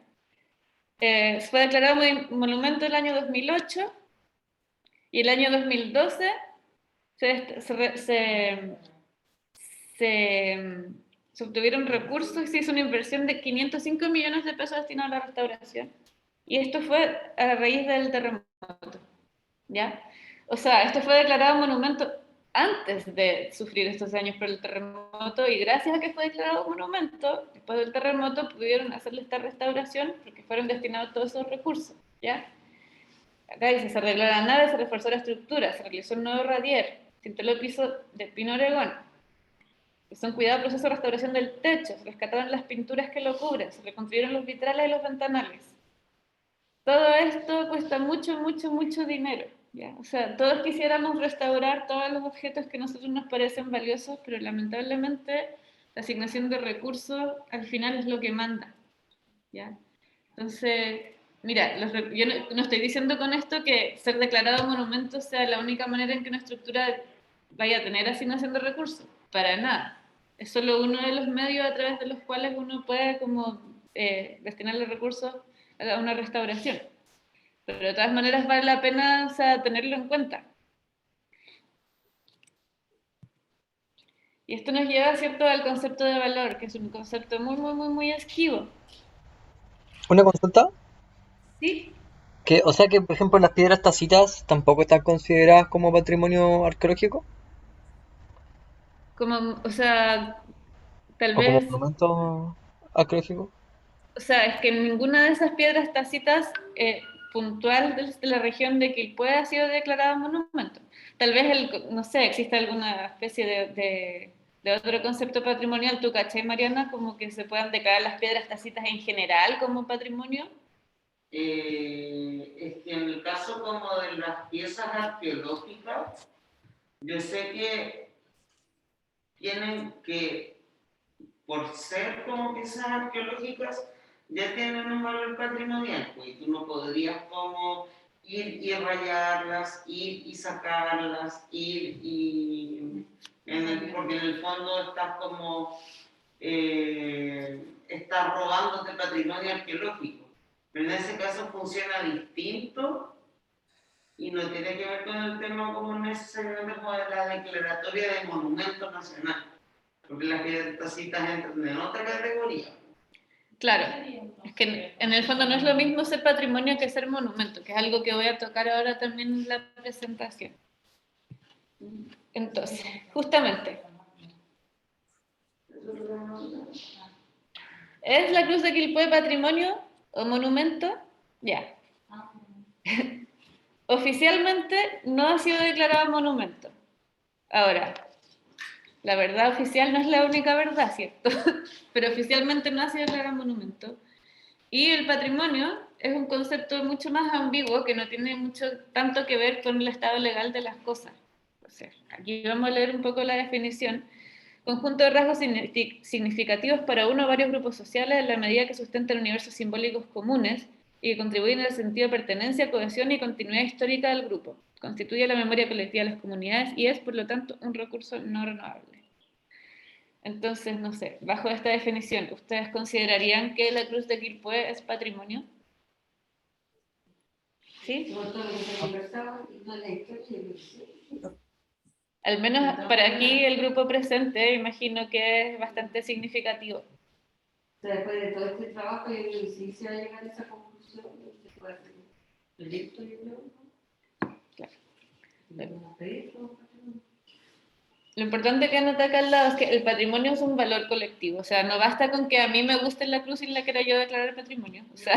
Fue declarado monumento el año 2008 y el año 2012 se, se obtuvieron recursos y se hizo una inversión de 505 millones de pesos destinados a la restauración. Y esto fue a raíz del terremoto, ¿ya? O sea, esto fue declarado monumento antes de sufrir estos daños por el terremoto y gracias a que fue declarado monumento, después del terremoto pudieron hacerle esta restauración porque fueron destinados todos esos recursos, ¿ya? Acá dice, se arregló la nave, se reforzó la estructura, se realizó un nuevo radier, se instaló el piso de pino oregón, son cuidado proceso de restauración del techo, se rescataron las pinturas que lo cubren, se reconstruyeron los vitrales y los ventanales. Todo esto cuesta mucho, mucho, mucho dinero, ¿ya? O sea, todos quisiéramos restaurar todos los objetos que a nosotros nos parecen valiosos, pero lamentablemente la asignación de recursos al final es lo que manda, ¿ya? Entonces, mira, yo no estoy diciendo con esto que ser declarado monumento sea la única manera en que una estructura vaya a tener asignación de recursos, para nada. Es solo uno de los medios a través de los cuales uno puede como destinarle recursos a una restauración. Pero de todas maneras vale la pena, o sea, tenerlo en cuenta. Y esto nos lleva, ¿cierto?, al concepto de valor, que es un concepto muy, muy, muy, muy esquivo. Una consulta, ¿Sí? que, o sea que, por ejemplo, las piedras tacitas tampoco están consideradas como patrimonio arqueológico Como, o sea, tal o como vez, monumento arqueológico. o sea, es que ninguna de esas piedras tacitas puntual de la región de Quilpué ha sido declarada monumento. Tal vez, no sé, existe alguna especie de otro concepto patrimonial, ¿tú cachai, Mariana? Como que se puedan declarar las piedras tacitas en general como patrimonio. Es que en el caso como de las piezas arqueológicas, yo sé que tienen que, por ser como piezas arqueológicas, ya tienen un valor patrimonial, pues y tú no podrías como ir y rayarlas, ir y sacarlas, ir y... porque en el fondo estás como... estás robándote patrimonio arqueológico. Pero en ese caso funciona distinto y no tiene que ver con el tema como necesariamente como de la declaratoria de monumento nacional, porque las piedrecitas entran en otra categoría. Claro, es que en el fondo no es lo mismo ser patrimonio que ser monumento, que es algo que voy a tocar ahora también en la presentación. Entonces, justamente, ¿es la Cruz de Quilpué patrimonio o monumento? Ya. Oficialmente no ha sido declarado monumento. Ahora, la verdad oficial no es la única verdad, ¿cierto? Pero oficialmente no ha sido declarado monumento. Y el patrimonio es un concepto mucho más ambiguo que no tiene mucho tanto que ver con el estado legal de las cosas. O sea, aquí vamos a leer un poco la definición. Conjunto de rasgos significativos para uno o varios grupos sociales en la medida que sustentan universos simbólicos comunes y que contribuyen al sentido de pertenencia, cohesión y continuidad histórica del grupo. Constituye la memoria colectiva de las comunidades y es, por lo tanto, un recurso no renovable. Entonces, no sé, bajo esta definición, ¿ustedes considerarían que la Cruz de Quilpué es patrimonio? ¿Sí? Por todo lo que se conversaba y toda la historia. Al menos para aquí el grupo presente, imagino que es bastante significativo. O sea, después de todo este trabajo, yo creo que sí se va a llegar a esa conclusión. Se puede hacer un proyecto, yo creo. Claro. Un proyecto. Lo importante que anota acá al lado es que el patrimonio es un valor colectivo, o sea, no basta con que a mí me guste la cruz y la quiera yo declarar patrimonio, o sea,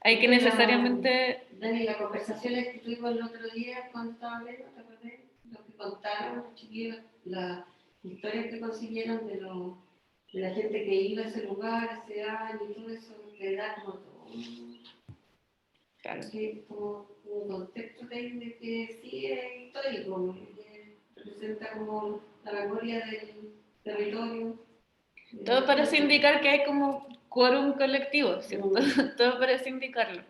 hay que necesariamente... Dani, las conversaciones que tuvimos el otro día cuando estaba hablando, ¿te acuerdas? Lo que contaron los chiquillos, las historias que consiguieron de la gente que iba a ese lugar hace años y todo eso, te da como todo Claro. como un contexto de que sí es histórico, que representa como la memoria del territorio. Todo parece indicar que hay como quórum colectivo, ¿cierto? Todo parece indicarlo,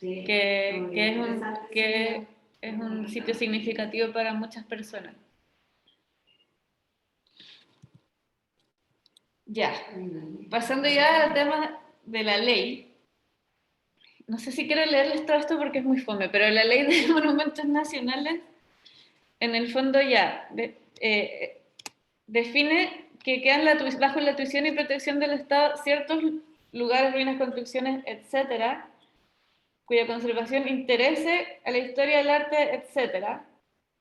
Sí, que es un sitio significativo para muchas personas. Ya, pasando ya al tema de la ley. No sé si quiero leerles todo esto porque es muy fome, pero la ley de monumentos nacionales, en el fondo ya define que quedan bajo la tuición y protección del Estado ciertos lugares, ruinas, construcciones, etcétera, cuya conservación interese a la historia del arte, etcétera.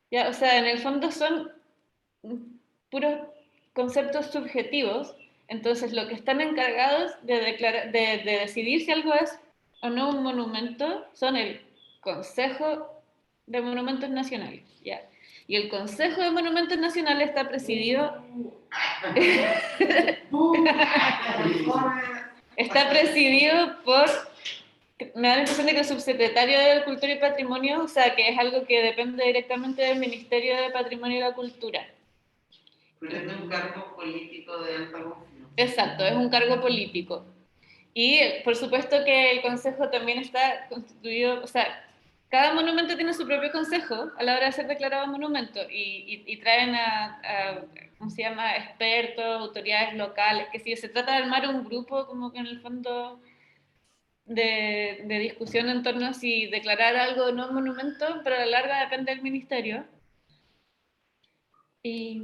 Ya, o sea, en el fondo son puros conceptos subjetivos, entonces lo que están encargados de decidir si algo es o no un monumento son el Consejo de Monumentos Nacionales, ¿ya? Y el Consejo de Monumentos Nacionales está presidido por, me da la impresión de que el subsecretario de Cultura y Patrimonio, o sea, que es algo que depende directamente del Ministerio de Patrimonio y la Cultura. Pero es un cargo político de alta confianza. Exacto, es un cargo político. Y por supuesto que el consejo también está constituido, o sea, cada monumento tiene su propio consejo a la hora de ser declarado monumento y traen ¿cómo se llama?, expertos, autoridades locales, que si se trata de armar un grupo como que en el fondo de discusión en torno a si declarar algo no monumento, pero a la larga depende del ministerio. Y...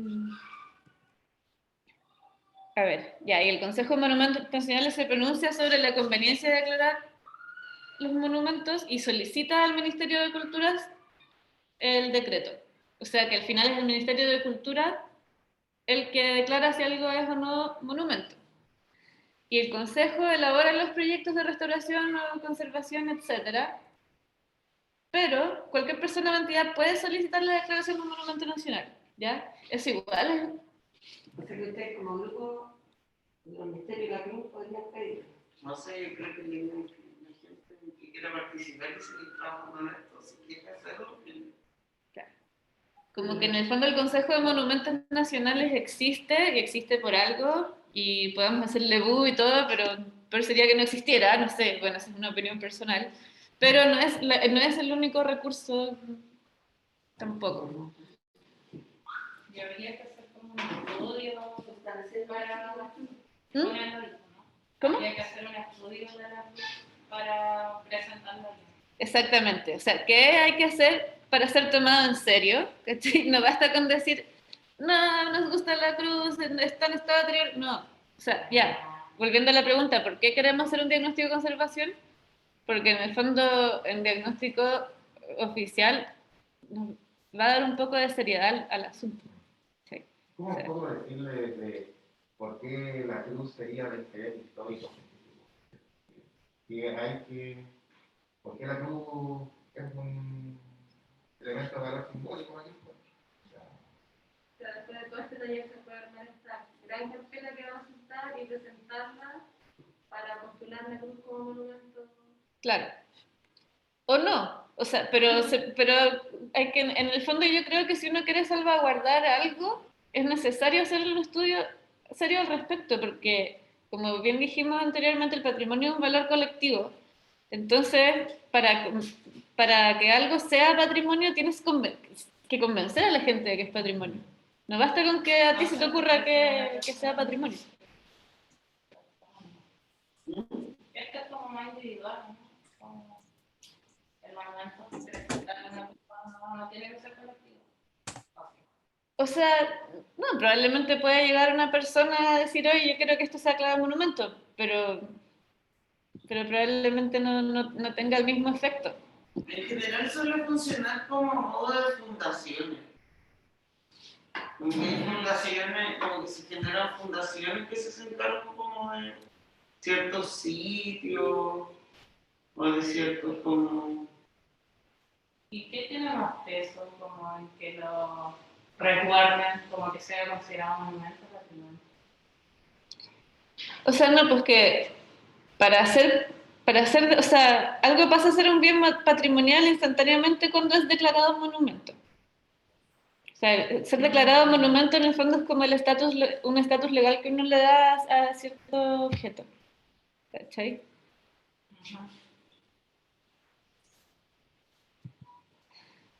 A ver, ya, y el Consejo de Monumentos Nacionales se pronuncia sobre la conveniencia de declarar los monumentos y solicita al Ministerio de Culturas el decreto. O sea que al final es el Ministerio de Cultura el que declara si algo es o no monumento. Y el Consejo elabora los proyectos de restauración o conservación, etc. Pero cualquier persona o entidad puede solicitar la declaración de un monumento nacional, ¿ya? Es igual. O sea que ustedes como grupo, los ministerios y la cruz podrían pedir. No sé, yo creo que la gente que quiera participar y seguir trabajando en esto, si quiere hacerlo, Como que en el fondo el Consejo de Monumentos Nacionales existe y existe por algo y podemos hacerle bu y todo, pero sería que no existiera, no sé, bueno, esa es una opinión personal, pero no es el único recurso tampoco. Y habría que hacer como un estudio para ¿Cómo? Habría que hacer un estudio para presentarlo. Exactamente, o sea, ¿qué hay que hacer para ser tomado en serio? ¿Cachai? No basta con decir, no, nos gusta la cruz, está en estado anterior, no. O sea, ya, volviendo a la pregunta, ¿por qué queremos hacer un diagnóstico de conservación? Porque en el fondo el diagnóstico oficial nos va a dar un poco de seriedad al asunto. Sí. ¿Cómo puedo decirle de por qué la cruz sería de interés histórico? ¿Por qué la cruz es un elemento de valor simbólico aquí? Después de todo este taller se puede armar esta gran carpeta que vamos a sentar y presentarla para postular la cruz como monumento. Claro. O no, o sea, pero hay que, en el fondo yo creo que si uno quiere salvaguardar algo, es necesario hacer un estudio serio al respecto, porque como bien dijimos anteriormente, el patrimonio es un valor colectivo. Entonces, para que algo sea patrimonio, tienes que convencer a la gente de que es patrimonio. No basta con que a ti se te ocurra que sea patrimonio. Esto es como más individual, ¿no? Como el monumento que presentar una persona no tiene que ser colectivo. O sea, no, probablemente pueda llegar una persona a decir, oye, yo quiero que esto sea declarado monumento, pero probablemente no tenga el mismo efecto. En general suele funcionar como modo de fundaciones. Como que hay fundaciones, como que se generan fundaciones que se hacen cargo como de ciertos sitios o de ciertos como... ¿Y qué tiene más peso como en que lo resguarden, como que sea considerado monumento patrimonio? O sea, no, pues que para hacer, o sea, algo pasa a ser un bien patrimonial instantáneamente cuando es declarado monumento. O sea, ser declarado monumento en el fondo es como el estatus, un estatus legal que uno le da a cierto objeto. ¿Cachai?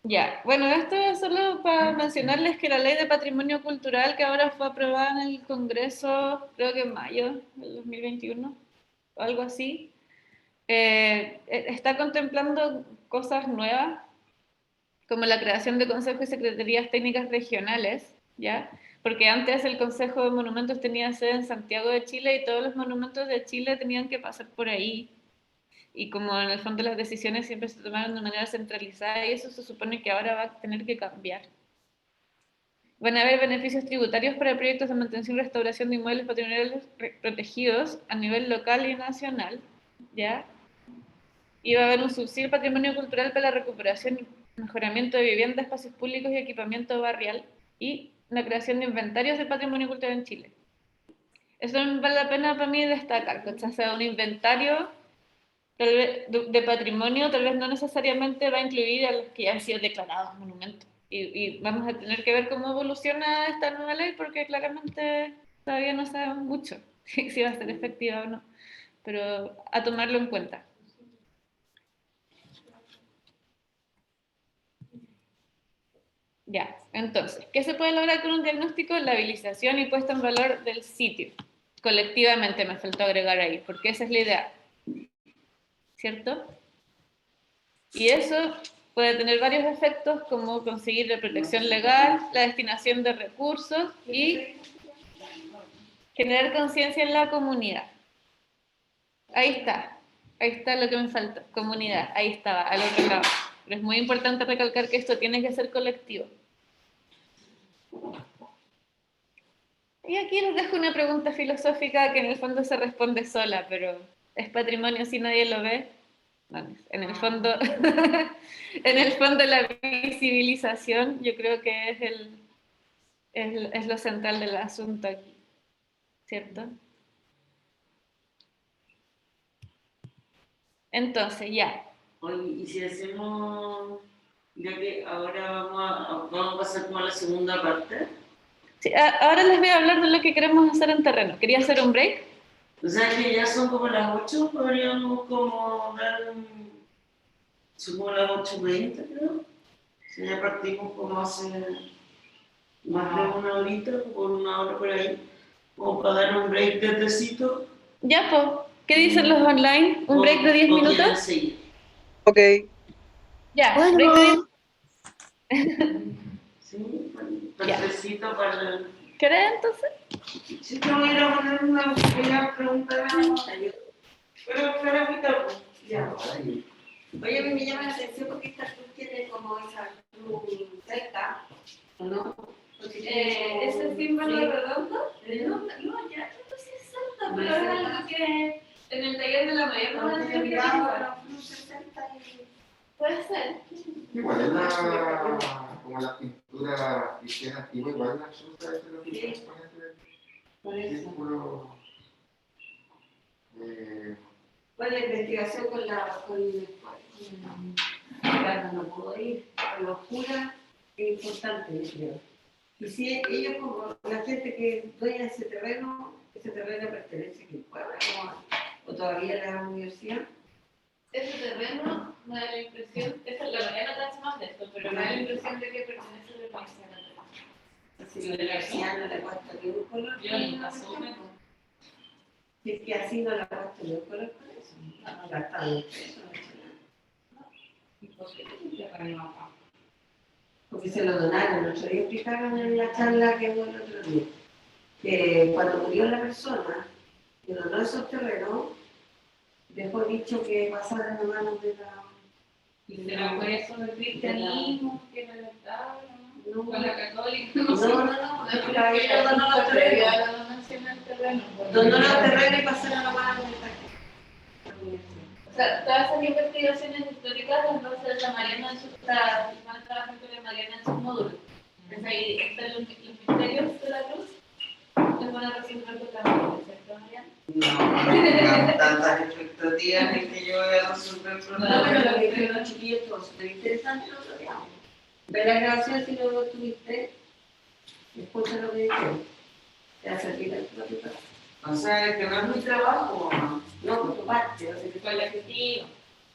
Ya, bueno, esto es solo para mencionarles que la ley de patrimonio cultural que ahora fue aprobada en el Congreso, creo que en mayo del 2021, o algo así, está contemplando cosas nuevas, como la creación de consejos y secretarías técnicas regionales, ¿ya? Porque antes el Consejo de Monumentos tenía sede en Santiago de Chile y todos los monumentos de Chile tenían que pasar por ahí. Y como en el fondo las decisiones siempre se tomaron de manera centralizada y eso se supone que ahora va a tener que cambiar. Van a haber beneficios tributarios para proyectos de mantención y restauración de inmuebles patrimoniales protegidos a nivel local y nacional, ¿ya? Y va a haber un subsidio al patrimonio cultural para la recuperación y mejoramiento de viviendas, espacios públicos y equipamiento barrial y la creación de inventarios de patrimonio cultural en Chile. Eso vale la pena para mí destacar, que o sea un inventario tal vez, de patrimonio tal vez no necesariamente va a incluir a los que ya han sido declarados monumentos. Y vamos a tener que ver cómo evoluciona esta nueva ley porque claramente todavía no sabemos mucho si va a ser efectiva o no, pero a tomarlo en cuenta. Ya, entonces, ¿qué se puede lograr con un diagnóstico? La habilitación y puesta en valor del sitio. Colectivamente me faltó agregar ahí, porque esa es la idea, ¿cierto? Y eso puede tener varios efectos, como conseguir la protección legal, la destinación de recursos y generar conciencia en la comunidad. Ahí está lo que me falta, comunidad, ahí estaba, al otro lado. Pero es muy importante recalcar que esto tiene que ser colectivo. Y aquí les dejo una pregunta filosófica que en el fondo se responde sola, pero ¿es patrimonio si nadie lo ve? No, en el fondo, en el fondo la visibilización yo creo que es lo central del asunto aquí, ¿cierto? Entonces, ya. Oye, y si hacemos, ya que ahora vamos a pasar como a la segunda parte. Sí, ahora les voy a hablar de lo que queremos hacer en terreno. ¿Quería hacer un break? O sea que ya son como las 8, podríamos como son como las 8:20, creo. Si ya partimos como hace más de una horita, por una hora por ahí, como para dar un break de tecito. Ya, pues. ¿Qué dicen los online? ¿Un break de 10 ¿O quieren minutos? seguir? Ok. Ya, Bueno. break de 10. Sí, Ya. tecito para... ¿Querés entonces? Sí, te voy a ir a poner una pequeña pregunta. Pero ahorita, pues. Ya. Oye, a mí me llama la atención porque esta cruz tiene como esa cruz celta, ¿o no? Ese símbolo Sí. redondo, no, ya, esto sí es celta, pero es algo que en el taller de la María no Porque me yo que miraba la cruz celta y... puede ser. Igual es como la pintura cristiana antigua, igual la cruz a veces lo que Sí. Por el eso. círculo. Bueno, la investigación con Ricardo no pudo ir, pero los curas es importante, yo creo. Y si ellos, como la gente que dueña ese terreno pertenece a quien puebla, o todavía a la universidad. Ese terreno me da la impresión, la María no te más de esto, pero me da la impresión de que pertenece a la universidad. Si la universidad no le cuesta ni un color, Yo ni asumo. si es que así no le cuesta ni un color con eso. No gasta un peso, no ha hecho nada. ¿Y por qué te terreno acá? Porque se lo donaron. El otro día explicaron en la charla que hubo el otro día que cuando murió la persona que donó esos terrenos, dejó dicho que pasaran a manos de la... ¿Y será por eso del cristianismo que no le estaba, no? No, Con la católica. no, es que la ella donó los Previo a terrenos. la donación del terreno. Donó los terrenos y pasaron a mano de esta O sea, todas esas investigaciones históricas las va a hacer la Mariana en su, van a trabajar con la Mariana en sus módulos. Entonces ahí están los misterios de la cruz, los van a resolver con la Mariana, ¿cierto, Mariana? No tengamos tantas expectativas de que yo voy a resolver No, problemas. pero lo que dijeron los chiquillos todos súper interesante el otro día. Ve la grabación si no lo tuviste, escucha lo que dijeron. Te va a servir el propio trabajo. O sea, es que no es mi trabajo, mamá. No, por tu parte, no sé qué Con la objetivo.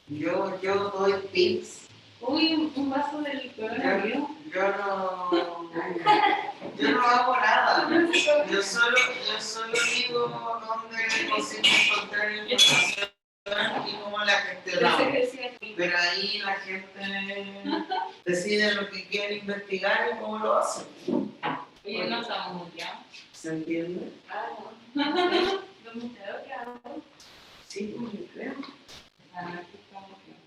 Yo doy tips. Uy, un vaso del coronavirus. Yo no hago nada. Yo solo digo dónde es posible encontrar información y cómo la gestionamos. Pero ahí la gente decide lo que quiere investigar y cómo lo hace. Oye, no estamos muteados. ¿Se entiende? Ah, no. Los muteados que hago. Sí, pues, yo creo. Ah, aquí estamos bien.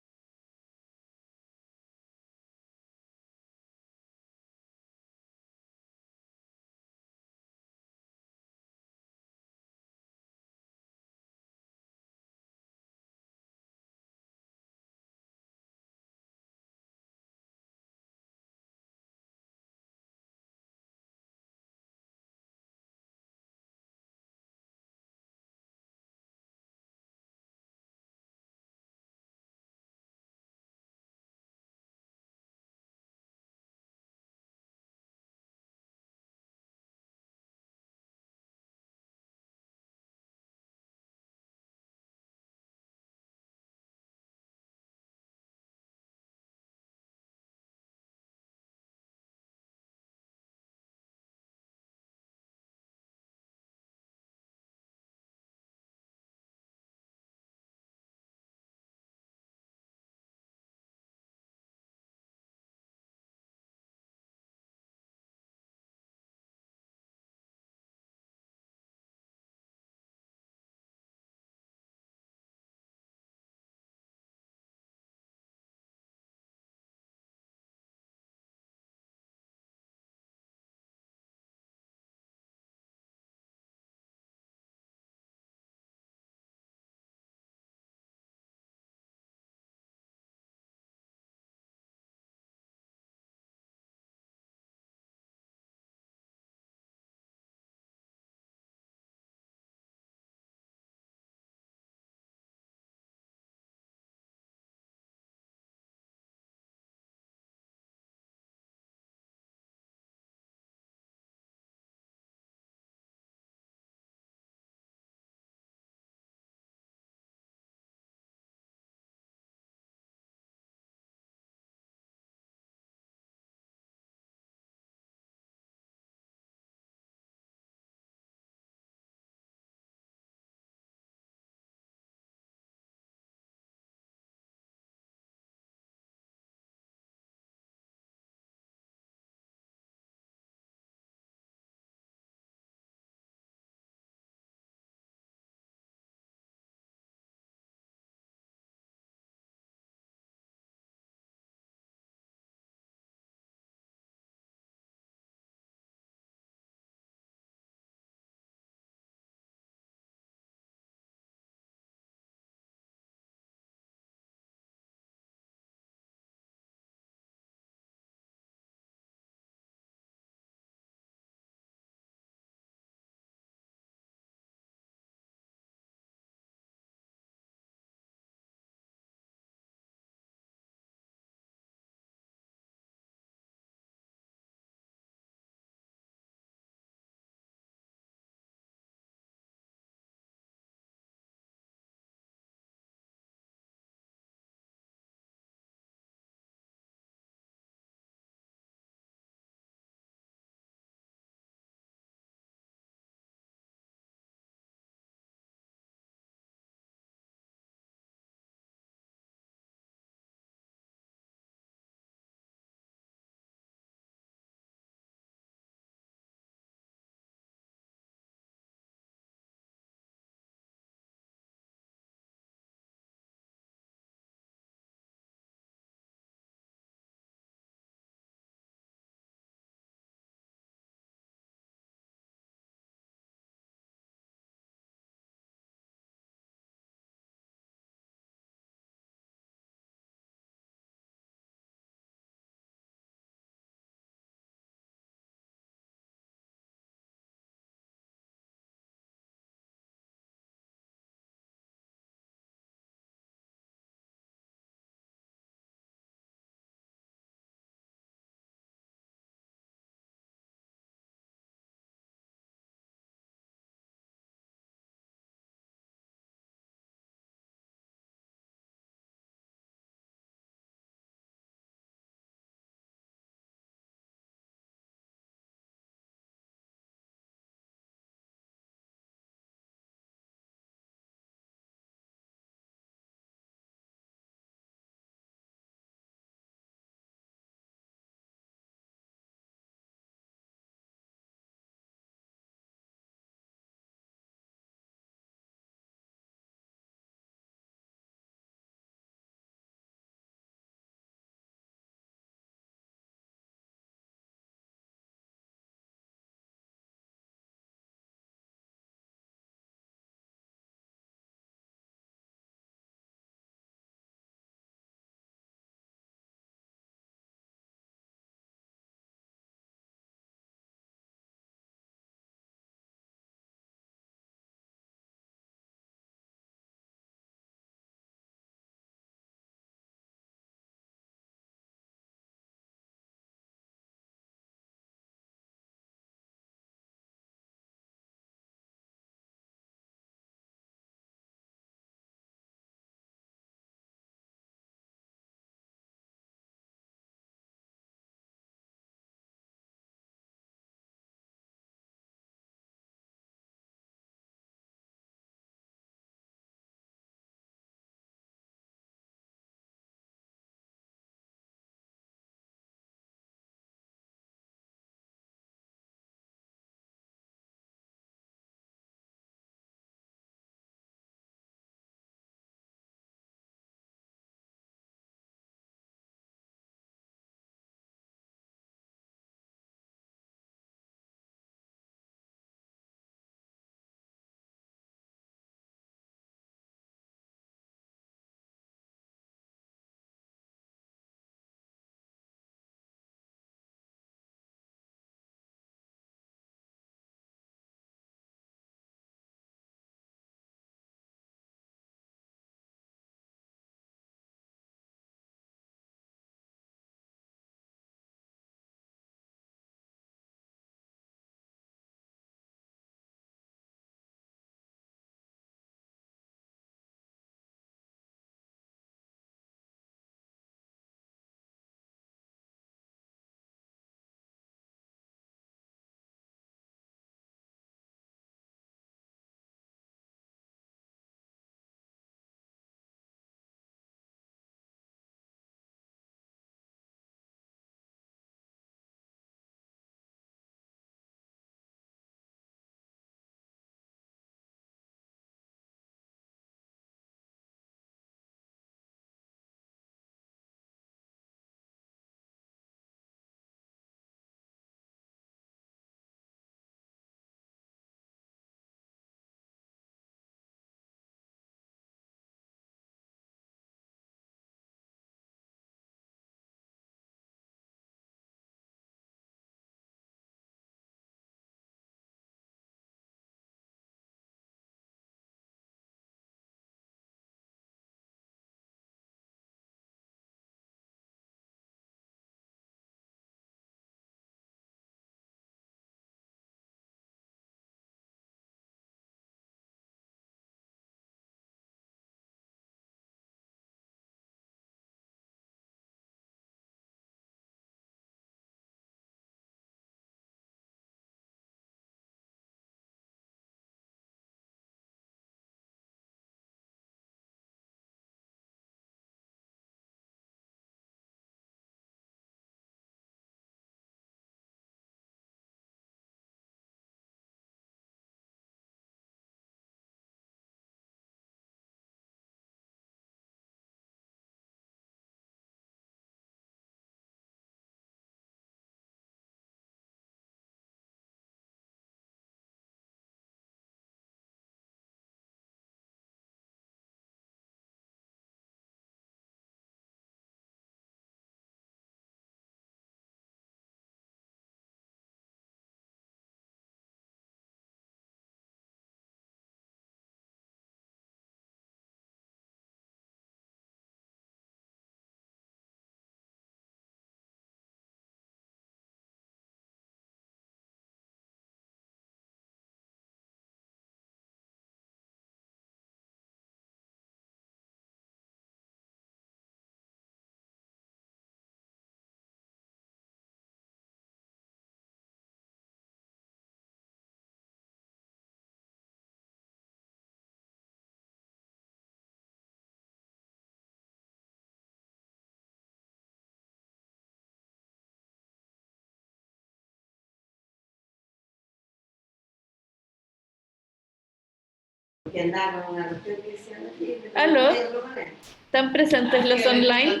Que andaba con una cuestión que decía, no, sí, pero ¿Aló? no hay otra manera. ¿Están presentes los online?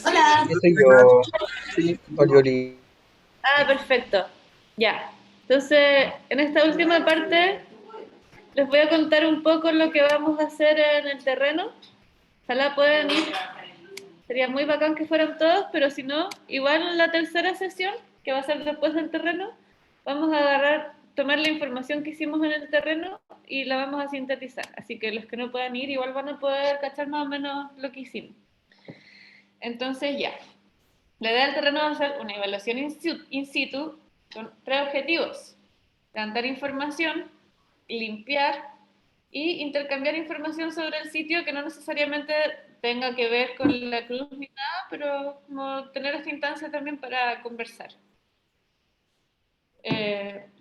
Hola. Ese soy yo. Sí, Oli, Oli. Ah, perfecto. Ya. Entonces, en esta última parte les voy a contar un poco lo que vamos a hacer en el terreno. Ojalá puedan ir. Sería muy bacán que fueran todos, pero si no, igual en la tercera sesión, que va a ser después del terreno, vamos a tomar la información que hicimos en el terreno y la vamos a sintetizar. Así que los que no puedan ir igual van a poder cachar más o menos lo que hicimos. Entonces ya. La idea del terreno va a ser una evaluación in situ con 3 objetivos: levantar información, limpiar y intercambiar información sobre el sitio que no necesariamente tenga que ver con la cruz ni nada, pero como tener esta instancia también para conversar.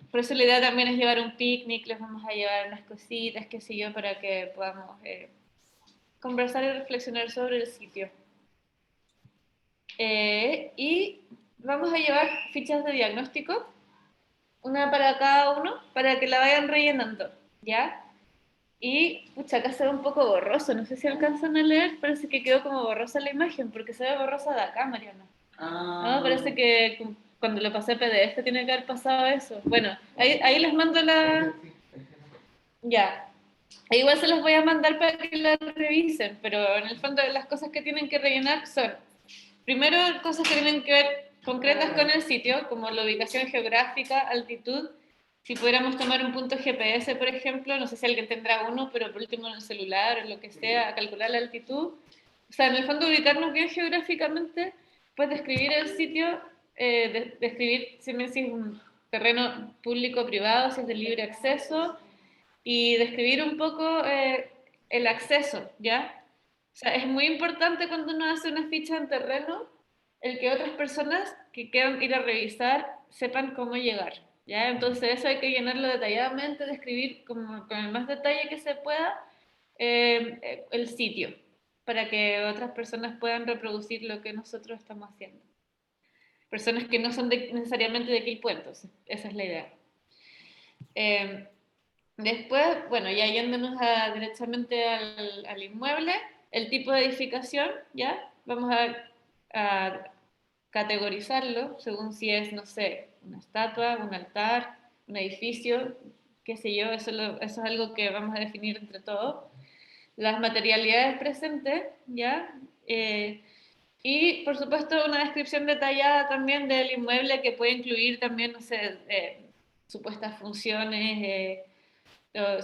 Por eso la idea también es llevar un picnic, les vamos a llevar unas cositas, qué sé yo, para que podamos conversar y reflexionar sobre el sitio. Y vamos a llevar fichas de diagnóstico, una para cada uno, para que la vayan rellenando, ¿ya? Y, pucha, acá se ve un poco borroso, no sé si alcanzan a leer, parece que quedó como borrosa la imagen, porque se ve borrosa de acá, Mariana. No, parece que cuando lo pasé a PDF tiene que haber pasado eso. Bueno, ahí les mando la... Ya. Igual se los voy a mandar para que la revisen, pero en el fondo las cosas que tienen que rellenar son, primero, cosas que tienen que ver concretas con el sitio, como la ubicación geográfica, altitud. Si pudiéramos tomar un punto GPS, por ejemplo, no sé si alguien tendrá uno, pero por último en el celular o lo que sea, calcular la altitud. O sea, en el fondo ubicarnos bien geográficamente, pues describir el sitio, describir si es un terreno público o privado, si es de libre acceso, y describir un poco el acceso, ¿ya? O sea, es muy importante cuando uno hace una ficha en terreno, el que otras personas que quieran ir a revisar sepan cómo llegar, ¿ya? Entonces eso hay que llenarlo detalladamente, describir como, con el más detalle que se pueda el sitio, para que otras personas puedan reproducir lo que nosotros estamos haciendo. Personas que no son necesariamente de Quilpué, entonces, esa es la idea. Después, bueno, ya yéndonos directamente al inmueble, el tipo de edificación, ¿ya? Vamos a categorizarlo según si es, no sé, una estatua, un altar, un edificio, qué sé yo, eso es algo que vamos a definir entre todos. Las materialidades presentes, ¿ya? Y, por supuesto, una descripción detallada también del inmueble que puede incluir también, no sé, supuestas funciones,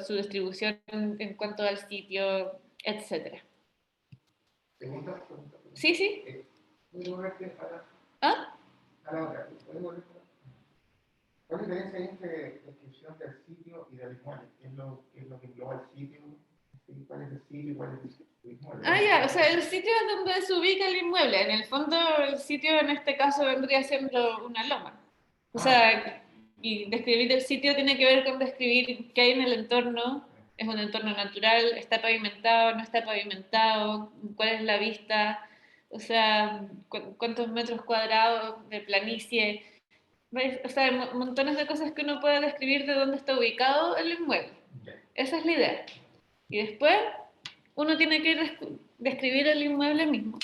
su distribución en cuanto al sitio, etc. Pregunta. Sí, sí. ¿Puedes volverte ¿Ah? a la otra? ¿Puedes volverte a la otra? ¿Cuál es la diferencia hay entre descripción del sitio y del inmueble? ¿Qué es lo que engloba el sitio? ¿Cuál es el sitio y cuál es el inmueble? Ah, ya, o sea, el sitio es donde se ubica el inmueble. En el fondo, el sitio en este caso vendría siendo una loma. O sea, y describir el sitio tiene que ver con describir qué hay en el entorno. Es un entorno natural, está pavimentado, no está pavimentado, cuál es la vista, o sea, cuántos metros cuadrados de planicie. ¿Ves? O sea, hay montones de cosas que uno puede describir de dónde está ubicado el inmueble. Esa es la idea. Y después uno tiene que describir el inmueble mismo.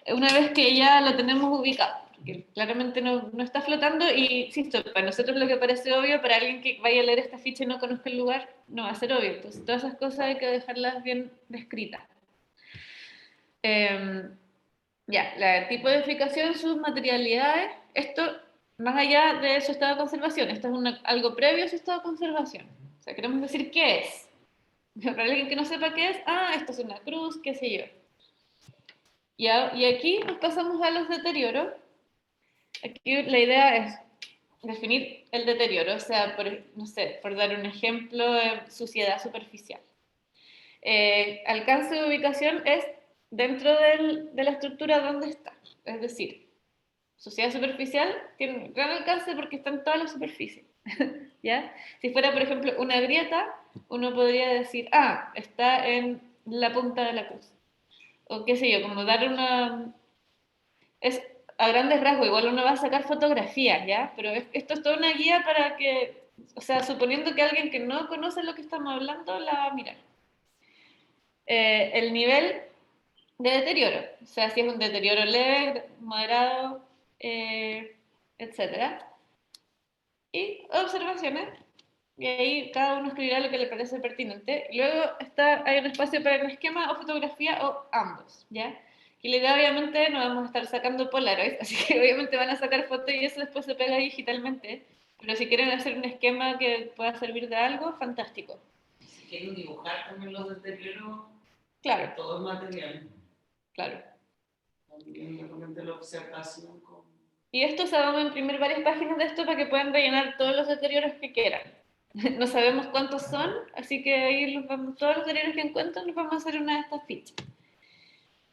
Una vez que ya lo tenemos ubicado, porque claramente no está flotando y, insisto, para nosotros lo que parece obvio, para alguien que vaya a leer esta ficha y no conozca el lugar, no va a ser obvio. Entonces, todas esas cosas hay que dejarlas bien descritas. Ya, el tipo de edificación, sus materialidades, esto, más allá de su estado de conservación, esto es algo previo a su estado de conservación. O sea, queremos decir qué es. Para alguien que no sepa qué es, esto es una cruz, qué sé yo. Y aquí nos pasamos a los deterioros. Aquí la idea es definir el deterioro, o sea, no sé, por dar un ejemplo, suciedad superficial. Alcance de ubicación es dentro de la estructura donde está. Es decir, suciedad superficial tiene un gran alcance porque está en toda la superficie. ¿Ya? Si fuera, por ejemplo, una grieta, uno podría decir, está en la punta de la cruz. O qué sé yo, como dar una... a grandes rasgos, igual uno va a sacar fotografías, ¿ya? Pero esto es toda una guía para que o sea, suponiendo que alguien que no conoce lo que estamos hablando la va a mirar. El nivel de deterioro, o sea, si es un deterioro leve, moderado, etc. Y observaciones, y ahí cada uno escribirá lo que le parece pertinente. Luego hay un espacio para el esquema o fotografía o ambos, ¿ya? Y la idea obviamente no vamos a estar sacando Polaroid, así que obviamente van a sacar fotos y eso después se pega digitalmente. Pero si quieren hacer un esquema que pueda servir de algo, fantástico. Si quieren dibujar también los deterioros, Claro, todo el material. claro. También de repente la observación con... Y esto, o sea, vamos a imprimir varias páginas de esto para que puedan rellenar todos los deterioros que quieran. No sabemos cuántos son, así que ahí todos los deterioros que encuentren nos vamos a hacer una de estas fichas.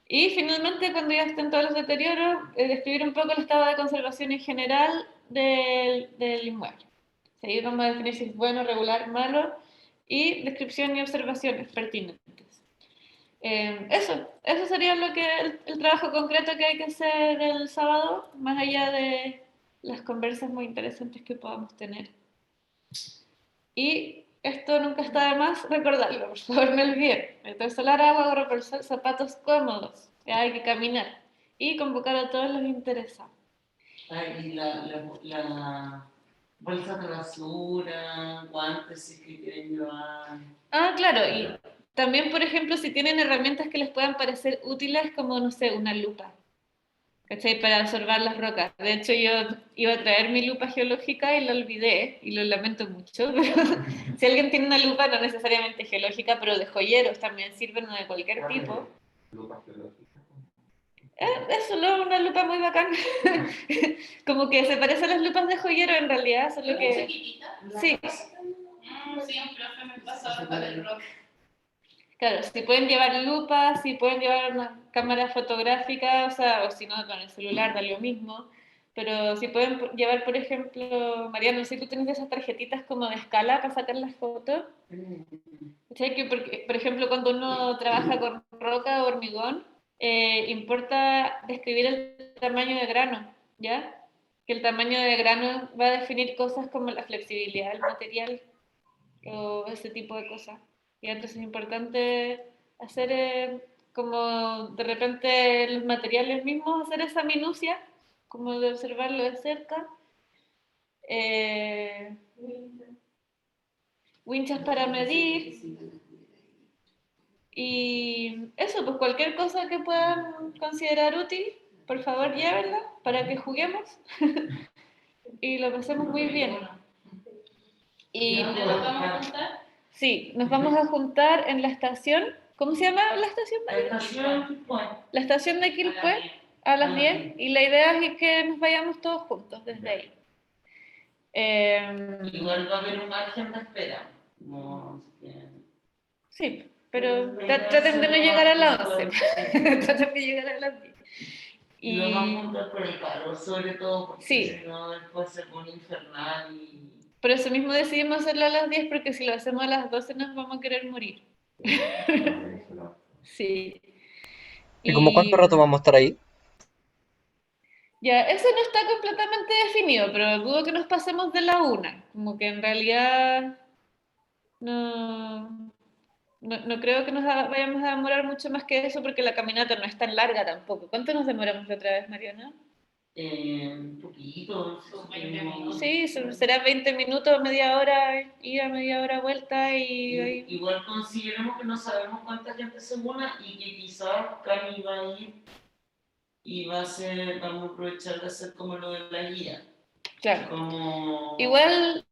Y finalmente, cuando ya estén todos los deterioros, describir un poco el estado de conservación en general del inmueble. Ahí vamos a definir si es bueno, regular, malo, y descripción y observaciones pertinentes. Eso sería el trabajo concreto que hay que hacer el sábado, más allá de las conversas muy interesantes que podamos tener. Y esto nunca está de más recordarlo, por favor, no olviden. Meter solar, agua, gorro por sol, zapatos cómodos, ya hay que caminar. Y convocar a todos los interesados. Y la bolsa de basura, guantes si que quieren llevar. Ah, claro, y también, por ejemplo, si tienen herramientas que les puedan parecer útiles, como, no sé, una lupa, ¿cachai? Para observar las rocas. De hecho, yo iba a traer mi lupa geológica y la olvidé, y lo lamento mucho, pero si alguien tiene una lupa, no necesariamente geológica, pero de joyeros también sirven, o de cualquier tipo. Lupas geológicas. Es solo una lupa muy bacán. Como que se parece a las lupas de joyero en realidad, solo que... chiquitita? Sí, Sí, un profe me pasaba para el rock. claro, si pueden llevar lupas, si pueden llevar una cámara fotográfica, o sea, o si no, con el celular da lo mismo. Pero si pueden llevar, por ejemplo, Mariano, si tú tienes esas tarjetitas como de escala para sacar las fotos, ¿sabes? Que por ejemplo, cuando uno trabaja con roca o hormigón, importa describir el tamaño de grano, ¿ya? Que el tamaño de grano va a definir cosas como la flexibilidad del material o ese tipo de cosas. Y entonces es importante hacer como de repente los materiales mismos, hacer esa minucia, como de observarlo de cerca. Winchas para medir. Y eso, pues cualquier cosa que puedan considerar útil, por favor llévenla para que juguemos y lo pasemos muy bien. Y ¿Dónde nos vamos a juntar? sí, nos vamos a juntar en la estación. ¿Cómo se llama la estación? La estación, pues, La estación de Quilpué a las 10. Y la idea es que nos vayamos todos juntos desde ahí. igual va a haber un margen de espera. No, Sí, pero traten de no llegar a las 11. Traten de llegar a las 10. Y nos vamos a juntar por el calor, sobre todo, porque Sí. si no después se pone infernal y... Por eso mismo decidimos hacerlo a las 10, porque si lo hacemos a las 12 nos vamos a querer morir. Sí. ¿Y como cuánto rato vamos a estar ahí? Ya, eso no está completamente definido, pero dudo que nos pasemos de la 1. Como que en realidad no creo que nos vayamos a demorar mucho más que eso, porque la caminata no es tan larga tampoco. ¿Cuánto nos demoramos la otra vez, Mariana? Un poquito, Son 20 minutos. Sí, será 20 minutos, media hora ida, media hora vuelta y... Igual consideremos que no sabemos cuánta gente se una y que quizás Cami va a ir y vamos a aprovechar de hacer como lo de la guía. Claro. Como... Igual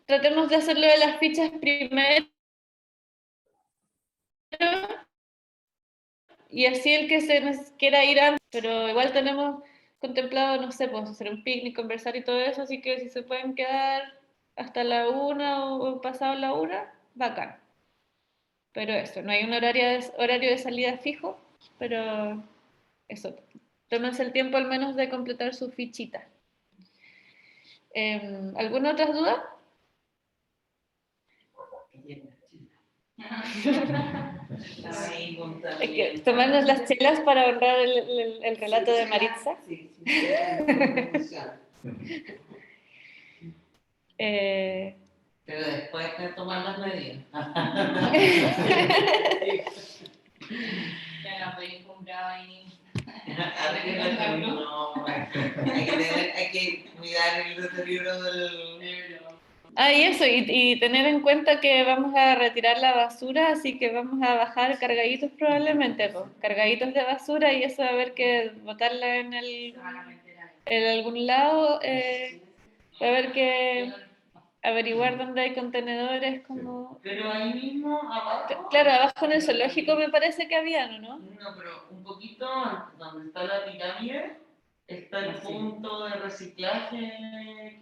tratemos de hacerlo de las fichas primero y así el que se quiera ir antes, pero igual tenemos contemplado, no sé, pues hacer un picnic, conversar y todo eso, así que si se pueden quedar hasta la 1 o pasado la 1, bacán. Pero eso, no hay un horario de salida fijo, pero eso, tómense el tiempo al menos de completar su fichita. ¿Alguna otra duda? Es que tomarnos las chelas para honrar el relato de Maritza. Pero después de tomar las medidas. Ya no pedí comprado y No, hay que cuidar el deterioro del... Y eso, y tener en cuenta que vamos a retirar la basura, así que vamos a bajar cargaditos probablemente, pues, cargaditos de basura y eso va a haber que botarla en algún lado, va a haber que averiguar dónde hay contenedores como... Pero ahí mismo abajo... Claro, abajo en el zoológico me parece que había, ¿no? No, pero un poquito antes, donde está la pirámide, está el punto de reciclaje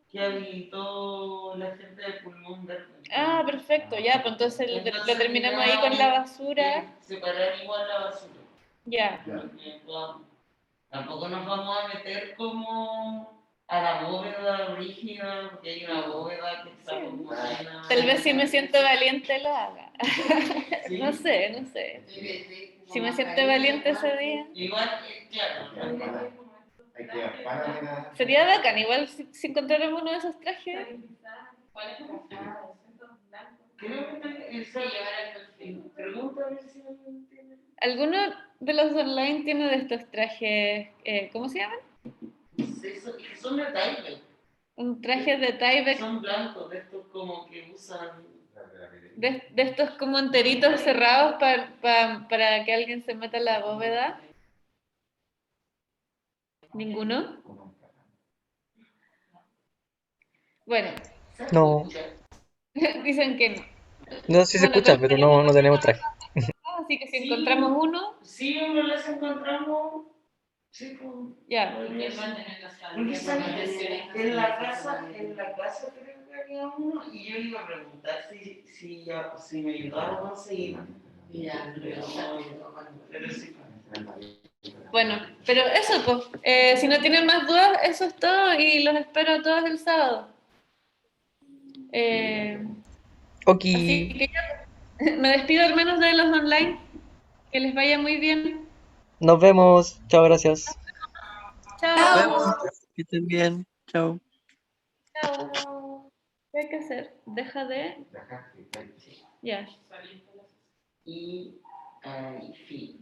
que habilitó la gente de Pulmón Verde. Perfecto, ya, pues entonces lo terminamos ahí con la basura. Separar igual la basura. Ya. Porque, tampoco nos vamos a meter como a la bóveda rígida, porque hay una bóveda que está como llena. Tal vez si me siento valiente lo haga. Sí. No sé. Si me siento valiente ese día. Igual, claro. Hay que para Sería bacán, igual si encontráramos uno de esos trajes. ¿Cuál es la cara? Creo que esa llevar al perfil. Pregunta a ver si alguien tiene. ¿Alguno de los online tiene de estos trajes, ¿cómo se llaman? Son de Tyvek. Un traje de Tyvek, Son blancos, de estos como que usan. de estos como enteritos cerrados para que alguien se meta en la bóveda. ¿Ninguno? Bueno, No, dicen que no. no sé si se Bueno, escucha, pero no tenemos traje. así que si Sí. encontramos uno, Sí, uno las encontramos. Sí, pues. ya. Porque en la casa creo que había uno y yo le iba a preguntar si me ayudaba a conseguir. Pero sí. Bueno, pero eso, pues, si no tienen más dudas, eso es todo y los espero a todos el sábado. Ok, Así que ya, me despido al menos de los online. Que les vaya muy bien. nos vemos. Chao, gracias. Chao. Chao. Que estén bien. Chao. Chao. ¿Qué hay que hacer? Deja de... Ya. Y fin.